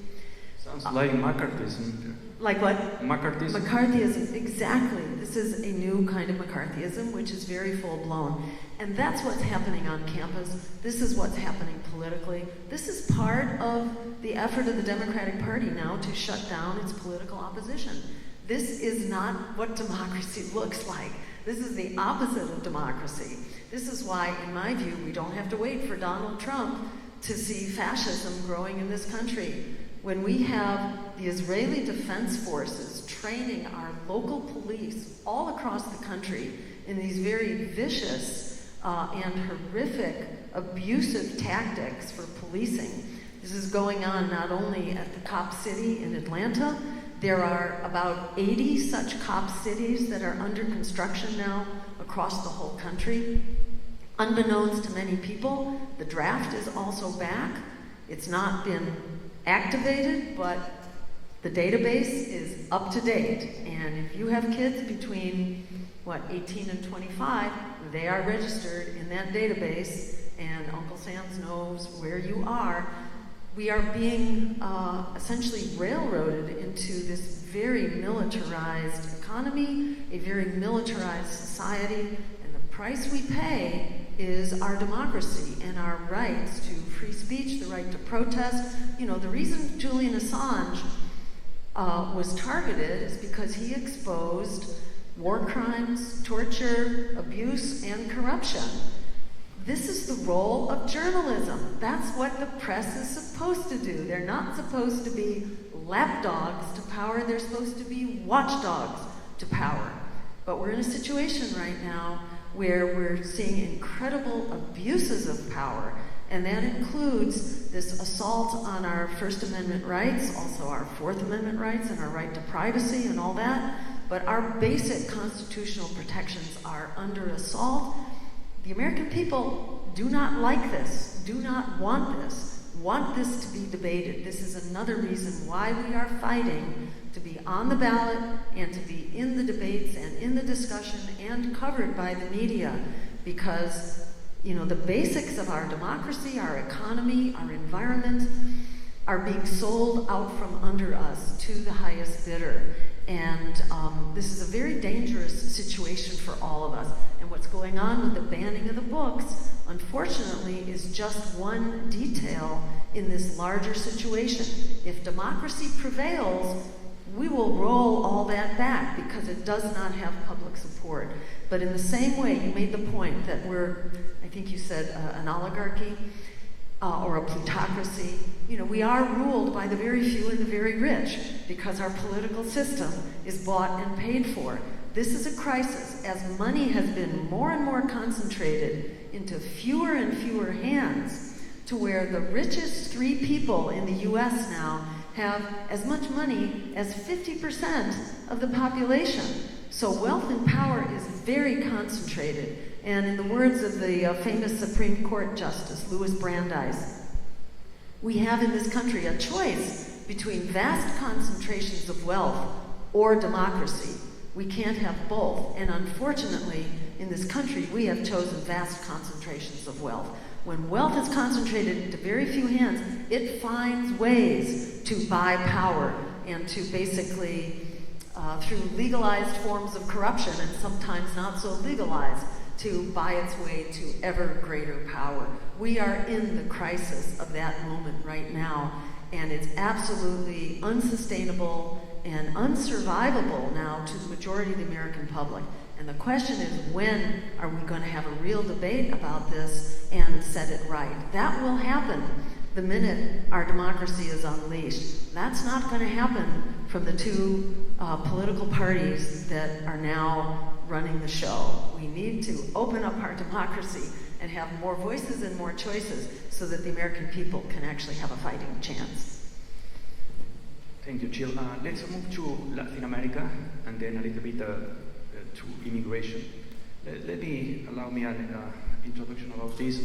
S3: Sounds like McCarthyism.
S4: Like what?
S3: McCarthyism.
S4: McCarthyism, exactly. This is a new kind of McCarthyism, which is very full-blown. And that's what's happening on campus. This is what's happening politically. This is part of the effort of the Democratic Party now to shut down its political opposition. This is not what democracy looks like. This is the opposite of democracy. This is why, in my view, we don't have to wait for Donald Trump to see fascism growing in this country. When we have the Israeli Defense Forces training our local police all across the country in these very vicious and horrific, abusive tactics for policing. This is going on not only at the Cop City in Atlanta. There are about 80 such cop cities that are under construction now across the whole country. Unbeknownst to many people, the draft is also back. It's not been activated, but the database is up to date. And if you have kids between, 18 and 25, they are registered in that database, and Uncle Sam knows where you are. We are being essentially railroaded into this very militarized economy, a very militarized society, and the price we pay is our democracy and our rights to free speech, the right to protest. The reason Julian Assange was targeted is because he exposed war crimes, torture, abuse, and corruption. This is the role of journalism. That's what the press is supposed to do. They're not supposed to be lapdogs to power. They're supposed to be watchdogs to power. But we're in a situation right now where we're seeing incredible abuses of power, and that includes this assault on our First Amendment rights, also our Fourth Amendment rights, and our right to privacy and all that. But our basic constitutional protections are under assault. The American people do not like this, do not want this to be debated. This is another reason why we are fighting to be on the ballot and to be in the debates and in the discussion and covered by the media, because the basics of our democracy, our economy, our environment are being sold out from under us to the highest bidder. And this is a very dangerous situation for all of us. And what's going on with the banning of the books, unfortunately, is just one detail in this larger situation. If democracy prevails, we will roll all that back because it does not have public support. But in the same way, you made the point that we're, I think you said, an oligarchy or a plutocracy. You know, we are ruled by the very few and the very rich because our political system is bought and paid for. This is a crisis as money has been more and more concentrated into fewer and fewer hands, to where the richest 3 people in the US now have as much money as 50% of the population. So wealth and power is very concentrated. And in the words of the famous Supreme Court Justice, Louis Brandeis, we have in this country a choice between vast concentrations of wealth or democracy. We can't have both. And unfortunately, in this country, we have chosen vast concentrations of wealth. When wealth is concentrated into very few hands, it finds ways to buy power and to basically, through legalized forms of corruption and sometimes not so legalized, to buy its way to ever greater power. We are in the crisis of that moment right now, and it's absolutely unsustainable and unsurvivable now to the majority of the American public. And the question is, when are we going to have a real debate about this and set it right? That will happen the minute our democracy is unleashed. That's not going to happen from the 2 political parties that are now running the show. We need to open up our democracy and have more voices and more choices so that the American people can actually have a fighting chance.
S3: Thank you, Jill. Let's move to Latin America and then a little bit to immigration. Allow me an introduction about this.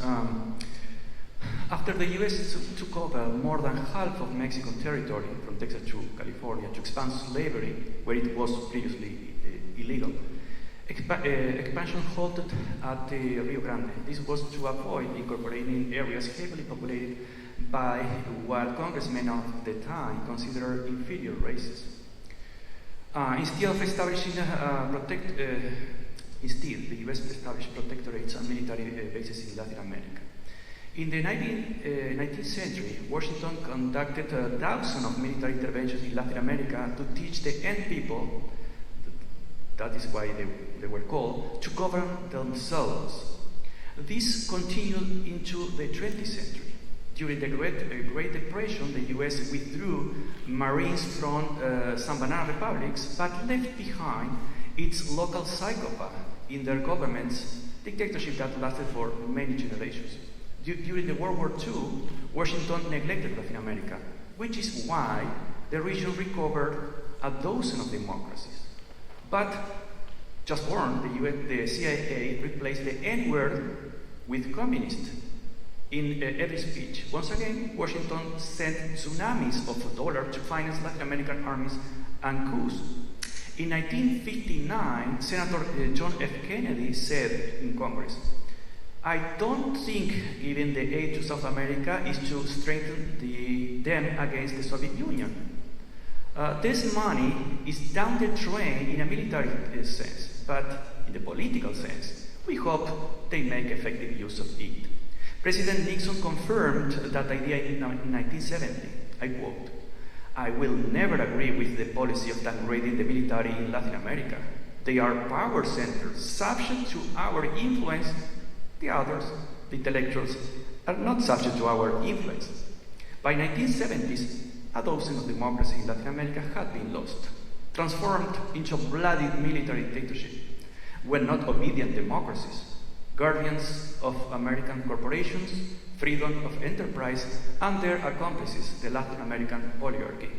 S3: After the U.S. took over more than half of Mexican territory, from Texas to California, to expand slavery where it was previously illegal, expansion halted at the Rio Grande. This was to avoid incorporating areas heavily populated by what congressmen of the time considered inferior races. Instead, the U.S. established protectorates and military bases in Latin America. In the 19th century, Washington conducted dozens of military interventions in Latin America to teach the young people, that is why they were called, to govern themselves. This continued into the 20th century. During the Great Depression, the U.S. withdrew Marines from some banana republics, but left behind its local psychopaths in their government's dictatorship that lasted for many generations. During the World War II, Washington neglected Latin America, which is why the region recovered a dozen of democracies. But just born, the CIA replaced the N-word with communist in every speech. Once again, Washington sent tsunamis of dollars to finance Latin American armies and coups. In 1959, Senator John F. Kennedy said in Congress, "I don't think giving the aid to South America is to strengthen them against the Soviet Union. This money is down the drain in a military sense, but in the political sense, we hope they make effective use of it." President Nixon confirmed that idea in 1970. I quote, "I will never agree with the policy of downgrading the military in Latin America. They are power centers subject to our influence. The others, the intellectuals, are not subject to our influence." By 1970s, a dozen of democracies in Latin America had been lost, transformed into bloody military dictatorship, were not obedient democracies, guardians of American corporations, freedom of enterprise, and their accomplices, the Latin American oligarchy.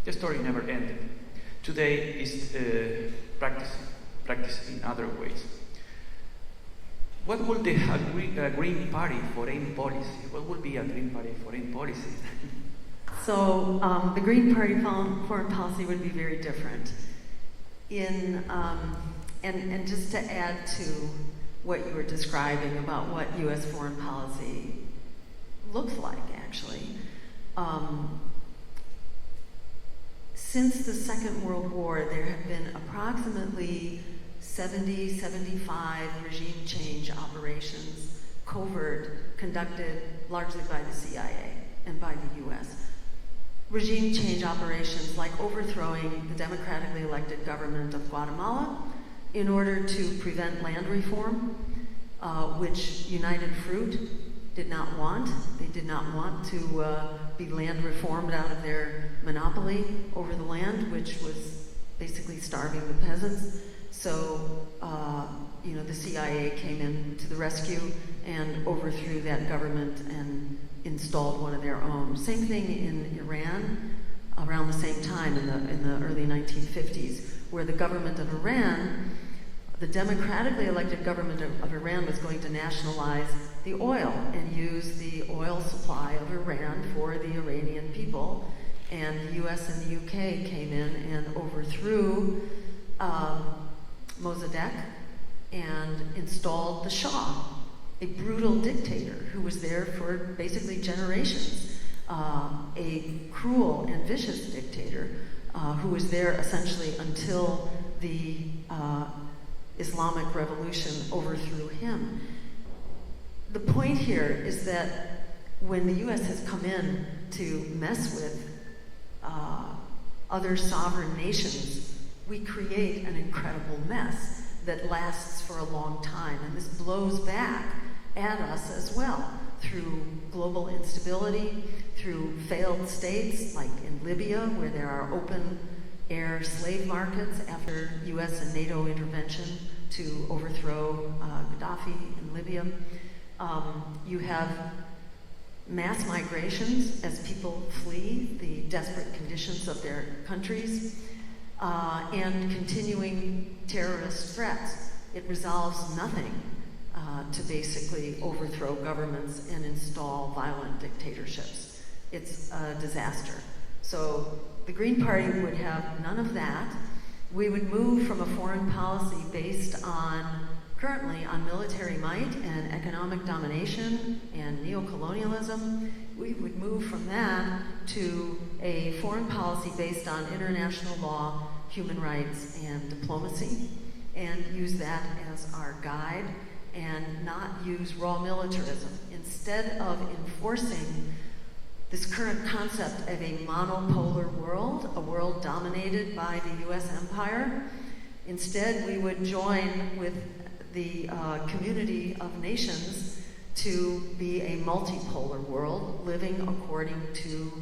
S3: The story never ended. Today is practiced in other ways. What would the Green Party foreign policy? What would be a Green Party foreign policy?
S4: So the Green Party foreign policy would be very different. And just to add to what you were describing about what U.S. foreign policy looks like, actually. Since the Second World War, there have been approximately 70, 75 regime change operations, covert, conducted largely by the CIA and by the U.S. regime change operations like overthrowing the democratically elected government of Guatemala in order to prevent land reform, which United Fruit did not want. They did not want to be land reformed out of their monopoly over the land, which was basically starving the peasants. So, the CIA came in to the rescue and overthrew that government and installed one of their own. Same thing in Iran around the same time in the early 1950s, where the government of Iran, the democratically elected government of Iran, was going to nationalize the oil and use the oil supply of Iran for the Iranian people. And the US and the UK came in and overthrew Mossadegh and installed the Shah, a brutal dictator who was there for basically generations, a cruel and vicious dictator who was there essentially until the Islamic Revolution overthrew him. The point here is that when the US has come in to mess with other sovereign nations, we create an incredible mess that lasts for a long time. And this blows back at us as well through global instability, through failed states like in Libya, where there are open air slave markets after US and NATO intervention to overthrow Gaddafi in Libya. You have mass migrations as people flee the desperate conditions of their countries, and continuing terrorist threats. It resolves nothing to basically overthrow governments and install violent dictatorships. It's a disaster. So the Green Party would have none of that. We would move from a foreign policy based currently on military might and economic domination and neocolonialism. We would move from that to a foreign policy based on international law, human rights, and diplomacy, and use that as our guide and not use raw militarism. Instead of enforcing this current concept of a monopolar world, a world dominated by the US empire, instead we would join with the community of nations to be a multipolar world living according to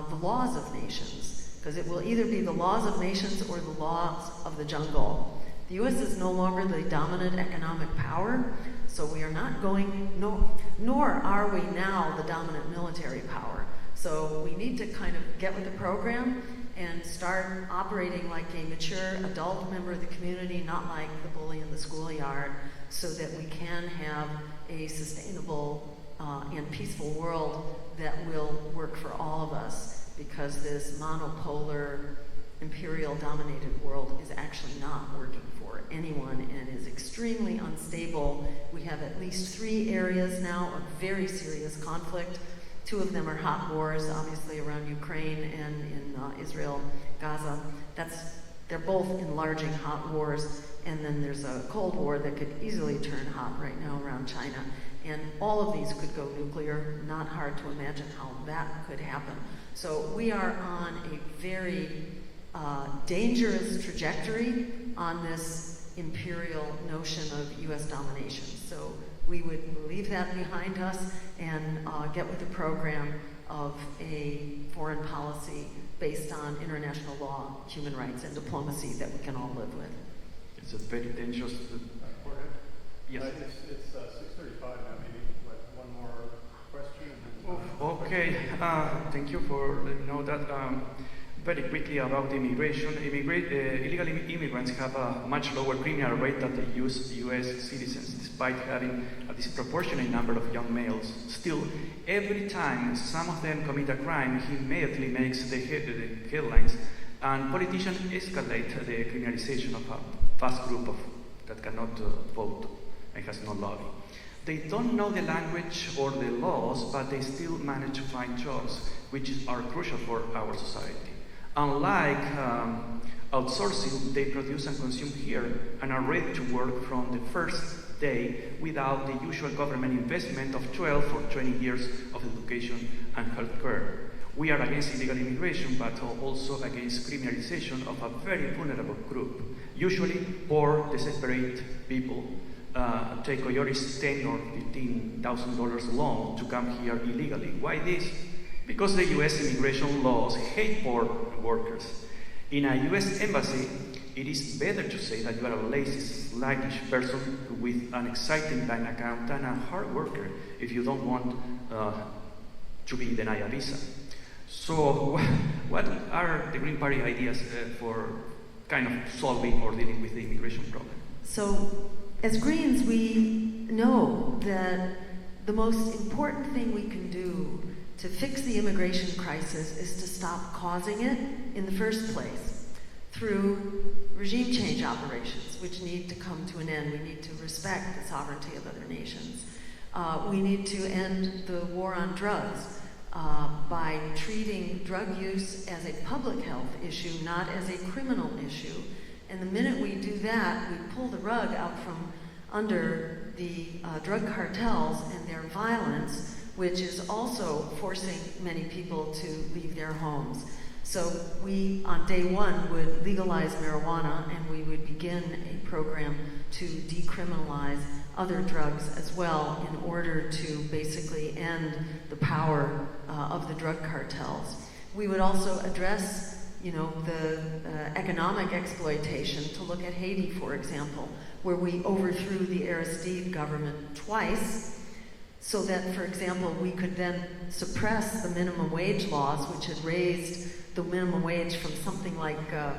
S4: the laws of nations. Because it will either be the laws of nations or the laws of the jungle. The US is no longer the dominant economic power, so we are not going, nor are we now the dominant military power. So we need to kind of get with the program and start operating like a mature adult member of the community, not like the bully in the schoolyard, so that we can have a sustainable and peaceful world that will work for all of us, because this monopolar, imperial-dominated world is actually not working for anyone and is extremely unstable. We have at least 3 areas now of very serious conflict. 2 of them are hot wars, obviously around Ukraine and in Israel, Gaza. They're both enlarging hot wars, and then there's a Cold War that could easily turn hot right now around China. And all of these could go nuclear. Not hard to imagine how that could happen. So we are on a very dangerous trajectory on this imperial notion of US domination. So we would leave that behind us and get with the program of a foreign policy based on international law, human rights, and diplomacy that we can all live with.
S3: It's a very dangerous... Yes.
S1: It's 6:35 now, maybe like one more question.
S3: Okay, thank you for letting me know that. Very quickly about immigration. Illegal immigrants have a much lower criminal rate than the US citizens, despite having a disproportionate number of young males. Still, every time some of them commit a crime, he immediately makes the headlines, and politicians escalate the criminalization of a vast group that cannot vote and has no lobby. They don't know the language or the laws, but they still manage to find jobs, which are crucial for our society. Unlike outsourcing, they produce and consume here and are ready to work from the first day without the usual government investment of 12 or 20 years of education and health care. We are against illegal immigration, but also against criminalization of a very vulnerable group. Usually, poor, desperate people take coyotes $10,000 or $15,000 loan to come here illegally. Why this? Because the U.S. immigration laws hate poor workers. In a U.S. embassy, it is better to say that you are a lazy, sluggish person with an exciting bank account than a hard worker if you don't want to be denied a visa. So what are the Green Party ideas for kind of solving or dealing with the immigration problem?
S4: So as Greens, we know that the most important thing we can do to fix the immigration crisis is to stop causing it in the first place through regime change operations, which need to come to an end. We need to respect the sovereignty of other nations. We need to end the war on drugs by treating drug use as a public health issue, not as a criminal issue. And the minute we do that, we pull the rug out from under the drug cartels and their violence, which is also forcing many people to leave their homes. So we, on day one, would legalize marijuana, and we would begin a program to decriminalize other drugs as well in order to basically end the power of the drug cartels. We would also address, the economic exploitation, to look at Haiti, for example, where we overthrew the Aristide government twice, so that, for example, we could then suppress the minimum wage laws, which had raised the minimum wage from something like, I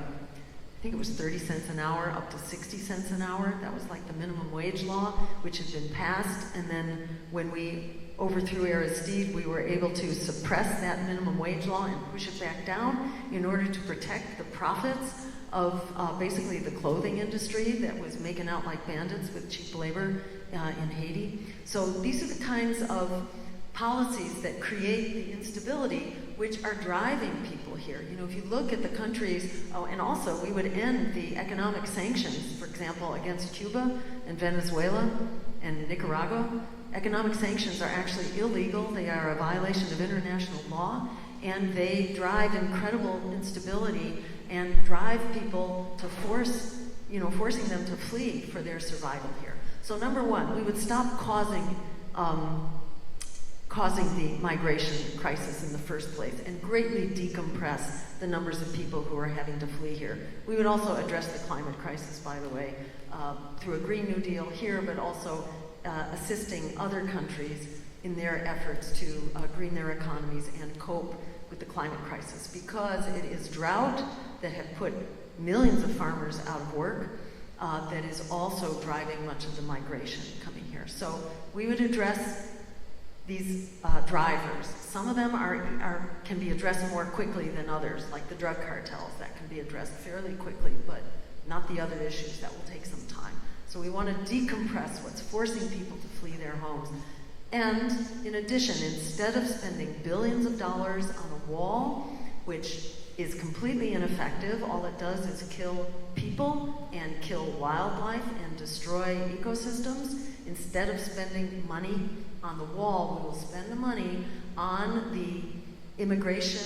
S4: think it was 30 cents an hour up to 60 cents an hour. That was like the minimum wage law, which had been passed. And then when we overthrew Aristide, we were able to suppress that minimum wage law and push it back down in order to protect the profits of basically the clothing industry that was making out like bandits with cheap labor in Haiti. So these are the kinds of policies that create the instability which are driving people here. If you look at the countries, and also we would end the economic sanctions, for example, against Cuba and Venezuela and Nicaragua. Economic sanctions are actually illegal. They are a violation of international law, and they drive incredible instability and drive people to forcing them to flee for their survival here. So number one, we would stop causing the migration crisis in the first place and greatly decompress the numbers of people who are having to flee here. We would also address the climate crisis, by the way, through a Green New Deal here, but also assisting other countries in their efforts to green their economies and cope with the climate crisis, because it is drought that have put millions of farmers out of work that is also driving much of the migration coming here. So we would address these drivers. Some of them can be addressed more quickly than others, like the drug cartels. That can be addressed fairly quickly, but not the other issues. That will take some time. So we want to decompress what's forcing people to flee their homes. And in addition, instead of spending billions of dollars on a wall, which is completely ineffective, all it does is kill people and kill wildlife and destroy ecosystems, instead of spending money on the wall, we will spend the money on the immigration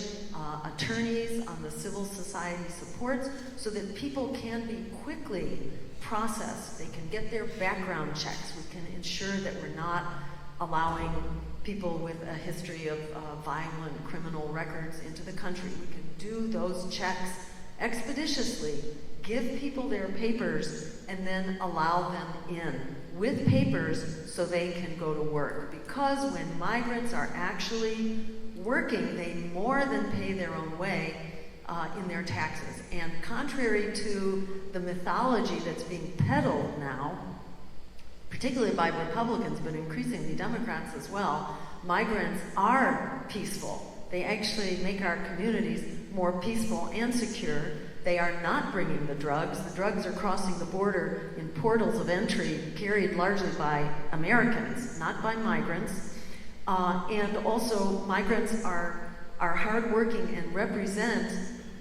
S4: attorneys, on the civil society supports, so that people can be quickly processed. They can get their background checks. We can ensure that we're not allowing people with a history of violent criminal records into the country. We can do those checks expeditiously, give people their papers, and then allow them in with papers so they can go to work. Because when migrants are actually working, they more than pay their own way in their taxes. And contrary to the mythology that's being peddled now, particularly by Republicans, but increasingly Democrats as well, migrants are peaceful. They actually make our communities more peaceful and secure. They are not bringing the drugs. The drugs are crossing the border in portals of entry carried largely by Americans, not by migrants. And also, migrants are hardworking and represent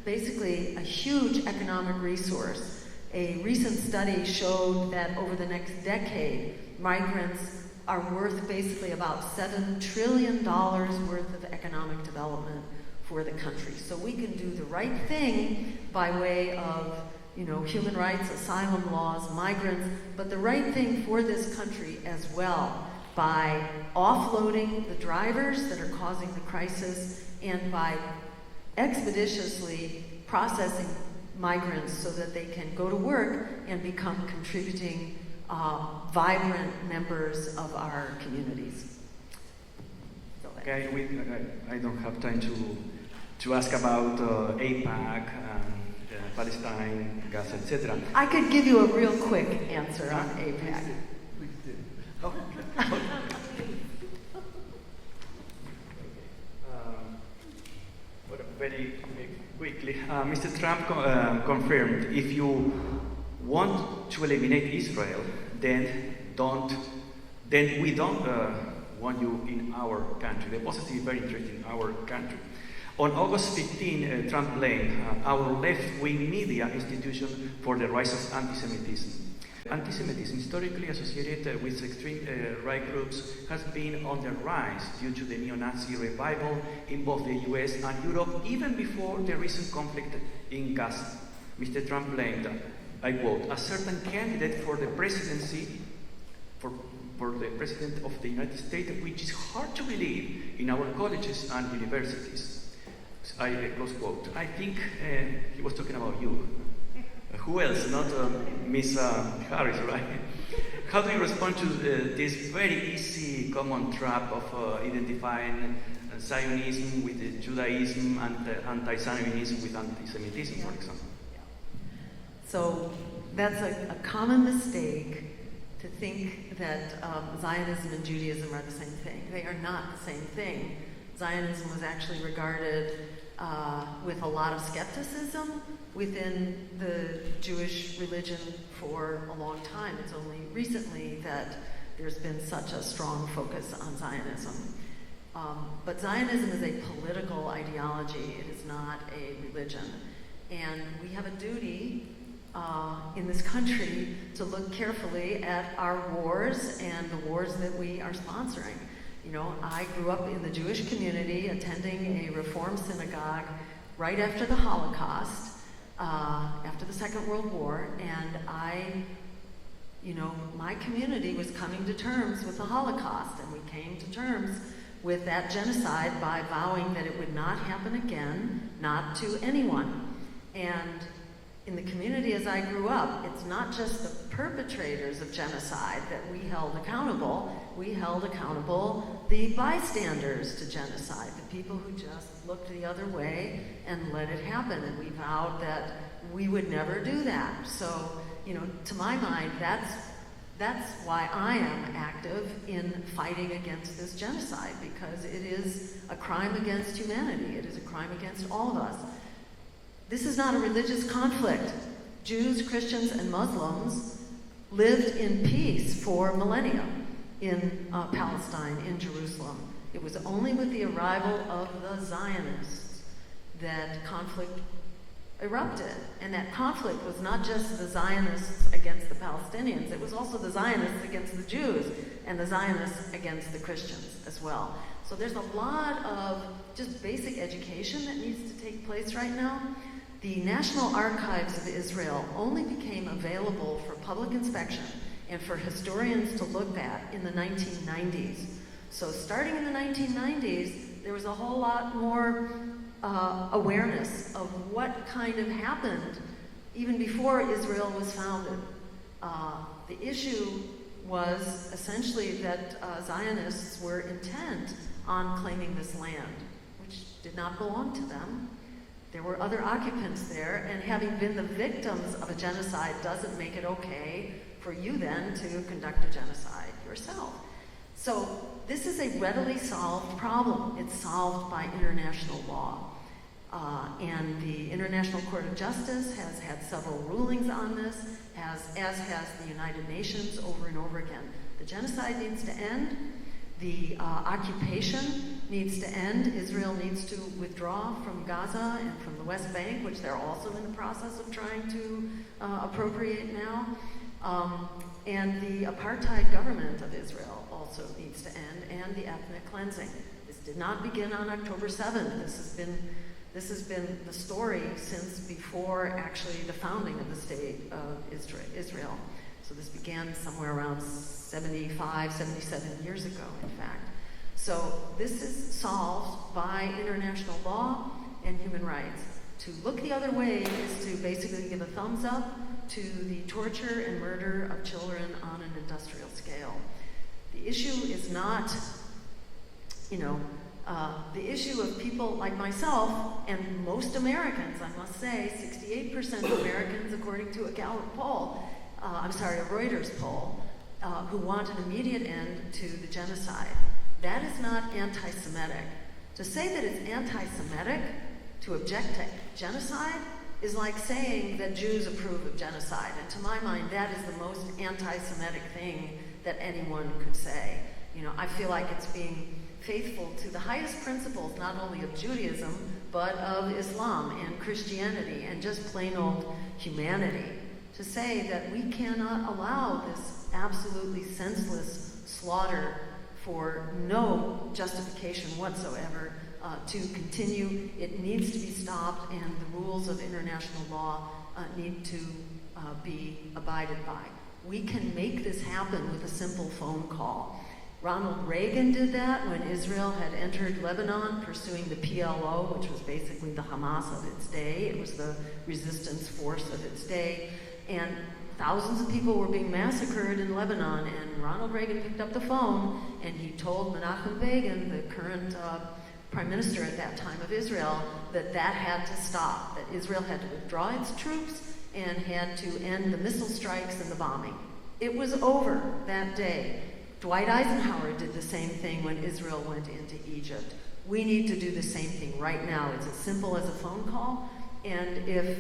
S4: basically a huge economic resource. A recent study showed that over the next decade, migrants are worth basically about $7 trillion worth of economic development for the country. So we can do the right thing by way of, human rights, asylum laws, migrants, but the right thing for this country as well by offloading the drivers that are causing the crisis and by expeditiously processing migrants so that they can go to work and become contributing, vibrant members of our communities.
S3: Okay, I don't have time to ask about AIPAC, Palestine, Gaza, etc.
S4: I could give you a real quick answer on AIPAC.
S3: Please do. Oh, very quickly, Mr. Trump confirmed if you want to eliminate Israel, then we don't want you in our country. The positive is very interesting, our country. On August 15, Trump blamed our left-wing media institution for the rise of anti-Semitism. Anti-Semitism, historically associated with extreme right groups, has been on the rise due to the neo-Nazi revival in both the US and Europe, even before the recent conflict in Gaza. Mr. Trump blamed, I quote, a certain candidate for the presidency, for the President of the United States, which is hard to believe in our colleges and universities. Close quote. I think he was talking about you. Who else? Not Miss Harris, right? How do you respond to this very easy common trap of identifying Zionism with Judaism and anti-Zionism with anti-Semitism, for example?
S4: So that's a common mistake to think that Zionism and Judaism are the same thing. They are not the same thing. Zionism was actually regarded with a lot of skepticism within the Jewish religion for a long time. It's only recently that there's been such a strong focus on Zionism. But Zionism is a political ideology. It is not a religion. And we have a duty in this country to look carefully at our wars and the wars that we are sponsoring. I grew up in the Jewish community, attending a Reform synagogue right after the Holocaust, after the Second World War, and my community was coming to terms with the Holocaust, and we came to terms with that genocide by vowing that it would not happen again, not to anyone. And in the community as I grew up, it's not just the perpetrators of genocide that we held accountable the bystanders to genocide, the people who just looked the other way and let it happen. And we vowed that we would never do that. So, to my mind, that's why I am active in fighting against this genocide, because it is a crime against humanity. It is a crime against all of us. This is not a religious conflict. Jews, Christians, and Muslims lived in peace for millennia in Palestine, in Jerusalem. It was only with the arrival of the Zionists that conflict erupted. And that conflict was not just the Zionists against the Palestinians, it was also the Zionists against the Jews and the Zionists against the Christians as well. So there's a lot of just basic education that needs to take place right now. The National Archives of Israel only became available for public inspection and for historians to look at in the 1990s. So starting in the 1990s, there was a whole lot more awareness of what kind of happened even before Israel was founded. The issue was essentially that Zionists were intent on claiming this land, which did not belong to them. There were other occupants there, and having been the victims of a genocide doesn't make it okay for you then to conduct a genocide yourself. So this is a readily solved problem. It's solved by international law. And the International Court of Justice has had several rulings on this, as has the United Nations over and over again. The genocide needs to end. The occupation needs to end. Israel needs to withdraw from Gaza and from the West Bank, which they're also in the process of trying to appropriate now. And the apartheid government of Israel also needs to end, and the ethnic cleansing. This did not begin on October 7th. This has been the story since before actually the founding of the state of Israel. So this began somewhere around 75, 77 years ago, in fact. So this is solved by international law and human rights. To look the other way is to basically give a thumbs up to the torture and murder of children on an industrial scale. The issue is not, the issue of people like myself and most Americans, I must say, 68% of Americans, according to a Gallup poll, a Reuters poll, who want an immediate end to the genocide. That is not anti-Semitic. To say that it's anti-Semitic to object to genocide is like saying that Jews approve of genocide. And to my mind, that is the most anti-Semitic thing that anyone could say. I feel like it's being faithful to the highest principles, not only of Judaism, but of Islam and Christianity and just plain old humanity. To say that we cannot allow this absolutely senseless slaughter for no justification whatsoever to continue. It needs to be stopped, and the rules of international law need to be abided by. We can make this happen with a simple phone call. Ronald Reagan did that when Israel had entered Lebanon pursuing the PLO, which was basically the Hamas of its day. It was the resistance force of its day. And thousands of people were being massacred in Lebanon, and Ronald Reagan picked up the phone and he told Menachem Begin, the current prime minister at that time of Israel, that had to stop, that Israel had to withdraw its troops and had to end the missile strikes and the bombing. It was over that day. Dwight Eisenhower did the same thing when Israel went into Egypt. We need to do the same thing right now. It's as simple as a phone call, and if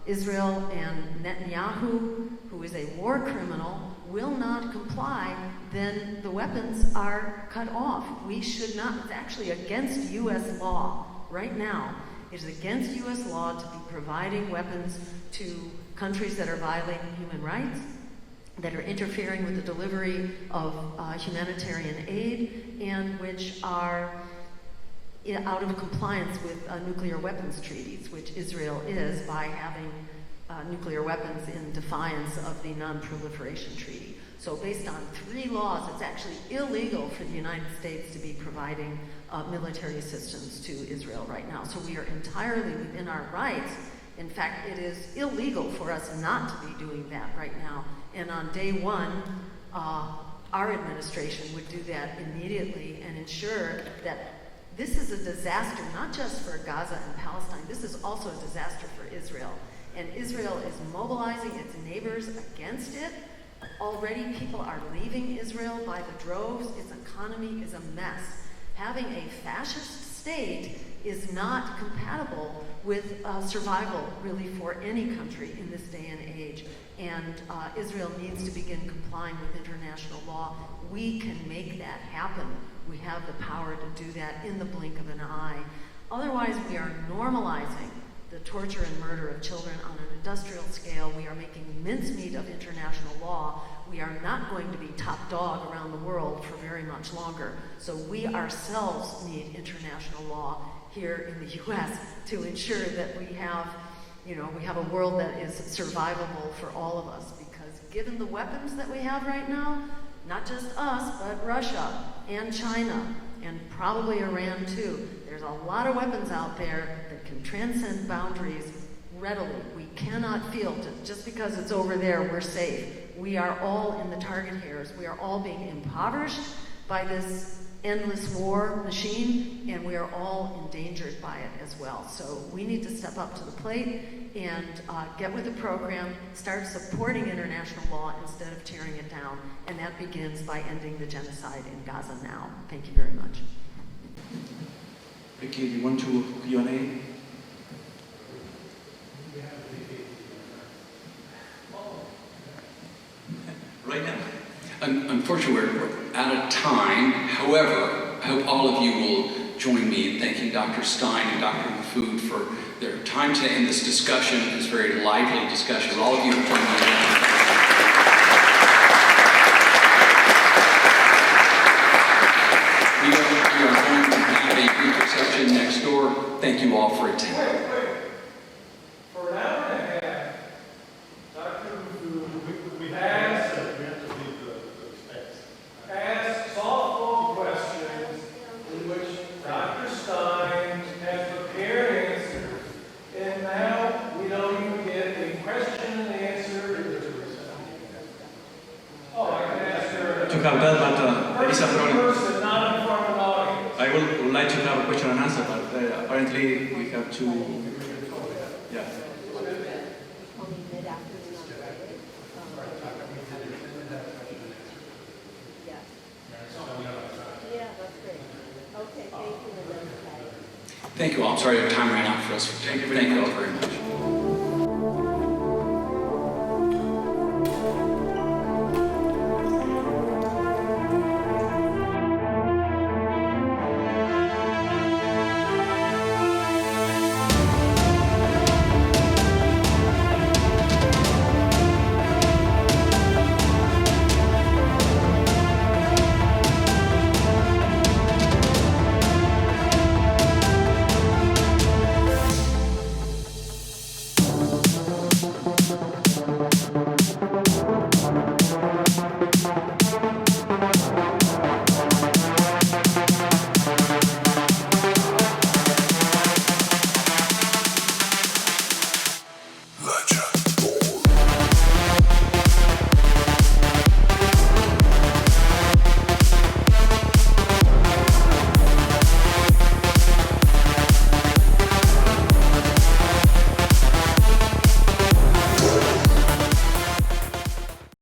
S4: Israel and Netanyahu, who is a war criminal, will not comply, then the weapons are cut off. We should not. It's actually against U.S. law right now. It is against U.S. law to be providing weapons to countries that are violating human rights, that are interfering with the delivery of humanitarian aid, and which are out of compliance with nuclear weapons treaties, which Israel is by having nuclear weapons in defiance of the Non-Proliferation Treaty. So based on 3 laws, it's actually illegal for the United States to be providing military assistance to Israel right now. So we are entirely within our rights. In fact, it is illegal for us not to be doing that right now. And on day one, our administration would do that immediately and ensure that this is a disaster, not just for Gaza and Palestine, this is also a disaster for Israel. And Israel is mobilizing its neighbors against it. Already people are leaving Israel by the droves. Its economy is a mess. Having a fascist state is not compatible with survival, really, for any country in this day and age. And Israel needs to begin complying with international law. We can make that happen. We have the power to do that in the blink of an eye. Otherwise, we are normalizing the torture and murder of children on an industrial scale. We are making mincemeat of international law. We are not going to be top dog around the world for very much longer. So we ourselves need international law here in the U.S. to ensure that we have a world that is survivable for all of us. Because given the weapons that we have right now, not just us, but Russia and China, and probably Iran too. There's a lot of weapons out there that can transcend boundaries readily. We cannot feel just because it's over there, we're safe. We are all in the target hairs. We are all being impoverished by this endless war machine, and we are all endangered by it as well. So we need to step up to the plate and get with the program, start supporting international law instead of tearing it down, and that begins by ending the genocide in Gaza now. Thank you very much.
S5: Ricky, you want to Q&A? Right now.
S2: Unfortunately, we're out of time. However, I hope all of you will join me in thanking Dr. Stein and Dr. Majfud for their time today in this discussion, this very lively discussion. All of you have joined me. We are going
S5: thank you all for attending.
S6: For an hour and a half, Dr. Majfud asked softball questions in which Dr. Stein has prepared answers, and now we don't even get a question and answer. Oh, I can ask her.
S5: To have that, but there is a problem.
S6: Person, not in front of an audience.
S5: I would like to have a question and answer, but apparently we have to. Yeah. Thank you all. I'm sorry, time ran out for us. Thank you all very much.